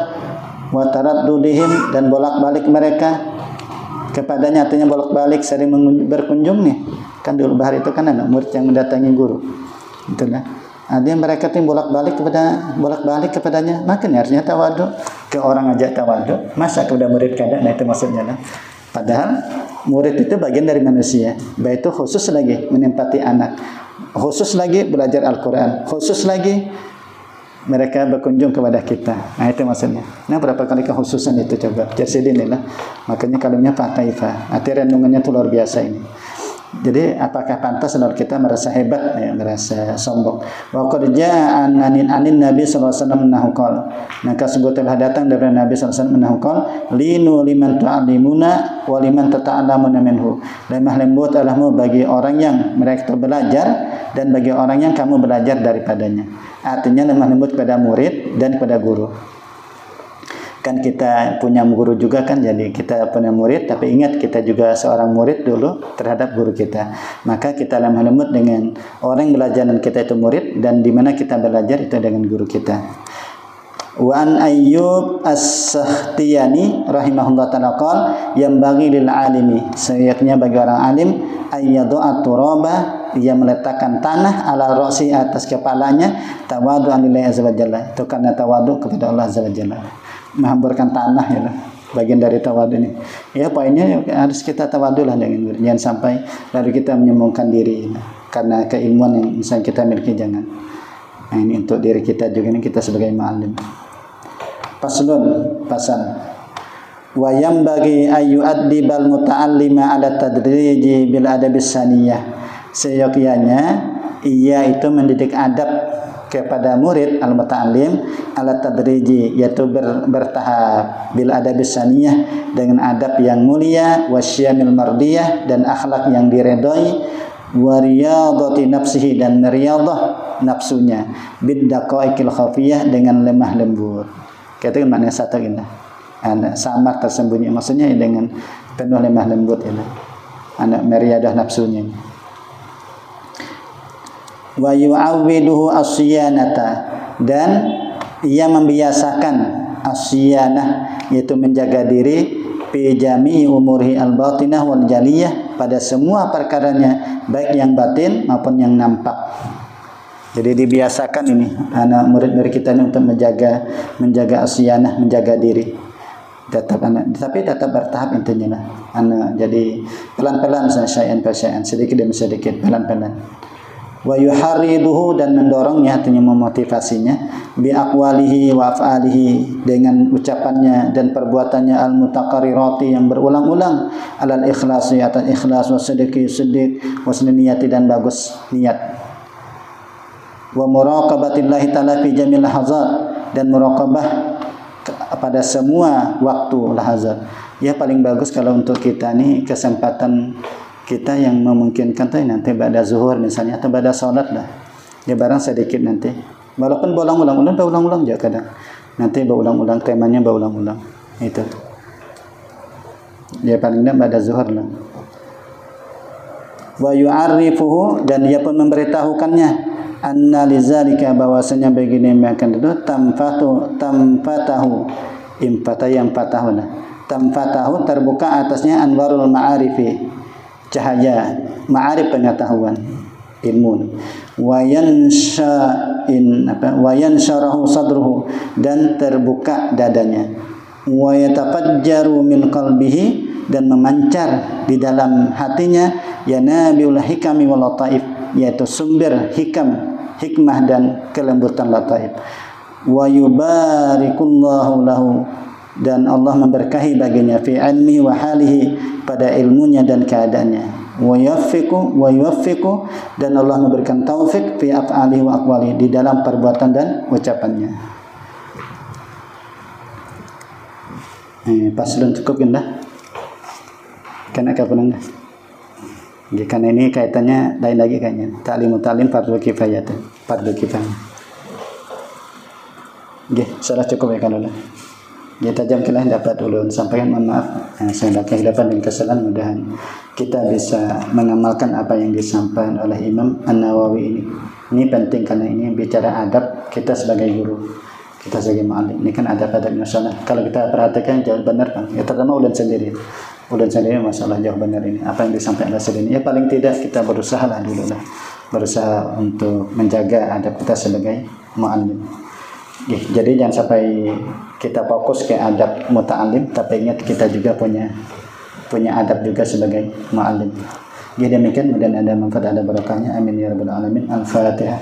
wa taraddudihim, dan bolak-balik mereka kepadanya, artinya bolak-balik sering berkunjung nih. Kan di Bahar itu kan ada murid yang mendatangi guru. Itulah. Artinya mereka tuh bolak-balik kepadanya. Makanya artinya tawadu, ke orang aja tawadu, masa kepada murid kada. Nah itu maksudnya lah. Padahal murid itu bagian dari manusia. Baik itu khusus lagi menempati anak, khusus lagi belajar Al-Qur'an, khusus lagi mereka berkunjung kepada kita. Nah itu maksudnya. Nah berapa kali kekhususan itu coba. Jadi inilah. Makanya kalimnya fakaifa. Arti renungannya itu luar biasa ini. Jadi apakah pantas kalau kita merasa hebat, ya, merasa sombong? Wa qad jaa anin Nabi sallallahu alaihi wasallam annahu qala, maka sungguh telah datang dari Nabi sallallahu alaihi wasallam annahu qala, linu liman tu'allimuna wa liman tata'allamuna minhu. Lemah lembut Allahmu bagi orang yang mereka belajar dan bagi orang yang kamu belajar daripadanya. Artinya lemah lembut kepada murid dan kepada guru. Kan kita punya guru juga kan, jadi kita punya murid, tapi ingat kita juga seorang murid dulu terhadap guru kita. Maka kita lemah lembut dengan orang yang belajar dan kita itu murid, dan di mana kita belajar itu dengan guru kita. Wa an Ayyub As-Sakhtiyani rahimahullah ta'ala qala yang bagi lil alimi, seyaknya bagi orang alim ayyadha turaba, ia meletakkan tanah ala ra'si, atas kepalanya, tawadu'an lillahi azza wa jalla, itu karena tawadu kepada Allah azza wa jalla, menghamburkan tanah ya, bagian dari tawadu ini. Ya poinnya harus kita tawadu lah dengan jangan sampai lalu kita menyombongkan diri karena keilmuan yang misalnya kita miliki, jangan. Nah, ini untuk diri kita juga, ini kita sebagai ma'alim. Paslun, pasal. Wa yambagi ayu addibal muta'allima ala tadriji bil adabis saniyah. Seyogyanya ia itu mendidik adab kepada murid al-muta'allim ala tadriji, yaitu bertahap, bil adabis saniyah, dengan adab yang mulia, wasyamil mardiyah, dan akhlak yang diredoi, wa riyadati nafsihi, dan riyadhah nafsunya, bid daqaiqil khafiyah, dengan lemah lembut. Katakan maknanya satu ini, samar tersembunyi, maksudnya dengan penuh lemah lembut ini, anak meriadah nafsunya. Wa yu'awwiduhu asyiyanata, dan ia membiasakan asyiyanah, yaitu menjaga diri, fi jami'i umurihi al-batinah wal jaliyah, pada semua perkaranya, baik yang batin maupun yang nampak. Jadi dibiasakan ini anak murid-murid kita ini untuk menjaga asyiyanah, menjaga diri. Tapi tetap bertahap intinya lah. Jadi pelan-pelan, syai'an sedikit demi sedikit, pelan-pelan. Wa yuharriduhu, dan mendorongnya, artinya memotivasinya, bi aqwalihi wa af'alihi, dengan ucapannya dan perbuatannya, al mutaqarrirati, yang berulang-ulang, alal ikhlasi, atas ikhlas, wa sidqi wa niyati, dan bagus niat. Wa muraqabatillahi ta'ala fi jamil lahazat, dan muraqabah pada semua waktu lahazat. Ya paling bagus kalau untuk kita nih kesempatan kita yang memungkinkan tuh nanti pada zuhur misalnya, atau pada sholat lah, ya barang sedikit nanti, walaupun berulang-ulang juga kadang, nanti berulang-ulang, temanya berulang-ulang itu, ya paling tidak pada zuhur lah. Wa yu'arrifuhu, dan dia pun memberitahukannya, anna lizalika, bahwasanya begini akan itu, tamfatahu impata, yang patahuna, tamfatahu, terbuka atasnya, anwarul ma'arifi, cahaya ma'arif, pengetahuan ilmu, wayan syarahu sadruhu, dan terbuka dadanya, wa yatafajjaru min qalbihi, dan memancar di dalam hatinya, yanabiul hikami wal lataif, yaitu sumber hikmah dan kelembutan lataif, wa yubarikullahu lahu, dan Allah memberkahi baginya, fi ilmi wa halihi, pada ilmunya dan keadaannya, wa yuwaffiqu, dan Allah memberikan taufik, fi af'alihi wa aqwalihi, di dalam perbuatan dan ucapannya. Paslun, cukup indah. Karena kapan enggak? Karena ini kaitannya lain lagi kayaknya. Ta'lim fardu kifayah. Salah cukup ya kalau lah. Kita tajamkanlah dapat ulun, sampaikan, mohon maaf saya kehidupan dan kesalahan, mudahan kita bisa mengamalkan apa yang disampaikan oleh Imam An-Nawawi ini. Ini penting karena ini bicara adab kita sebagai guru, kita sebagai ma'alim. Ini kan adab-adab nasional. Kalau kita perhatikan jauh benar kan. Ya terutama ulun sendiri masalah jauh benar ini. Apa yang disampaikan oleh sendiri. Ya paling tidak kita berusaha lah dulu lah. Berusaha untuk menjaga adab kita sebagai ma'alim. Jadi jangan sampai kita fokus ke adab muta'alim, tapi ingat kita juga punya adab juga sebagai ma'alim. Jadi demikian, mudah-mudahan ada manfaat, ada barakahnya. Amin ya rabbal alamin. Al-Fatihah.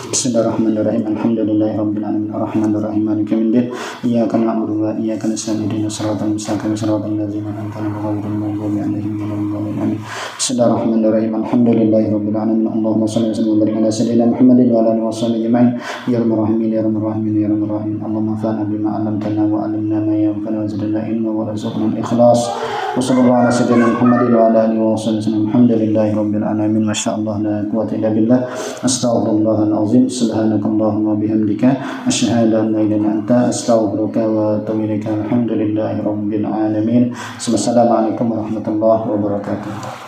Bismillahirrahmanirrahim. Alhamdulillahirabbil alamin. Arrahmanirrahim. Maliki yaumiddin. Iyyaka na'budu wa iyyaka nasta'in. Ihdinas siratal mustaqim. Siratal ladzina an'amta 'alaihim ghairil maghdubi 'alaihim waladdallin. Bismillahirrahmanirrahim. Alhamdulillahirabbil alamin. Allahumma shalli wa sallim wa barik ala sayyidina Muhammadin wa ala alihi washabihi ajma'in. Ya rabbal rahimin, ya rabbal rahimin, ya rabbal rahimin. Allahumma anfa'na bima 'allamtana wa 'allimna ma yanfa'una wa zidna ilma wa rzuqna al-ikhlas. Wa sallallahu ala sayyidina Muhammadin wa ala alihi washabihi. Alhamdulillahirabbil alamin. Masyaallah, la quwwata illa billah. Astaghfirullahal azim. Subhanakallahumma bihamdika asyhadu an la ilaha illa anta astaghfiruka wa atubu ilaika. Alhamdulillahirabbil alamin. Wassalamualaikum warahmatullahi wabarakatuh.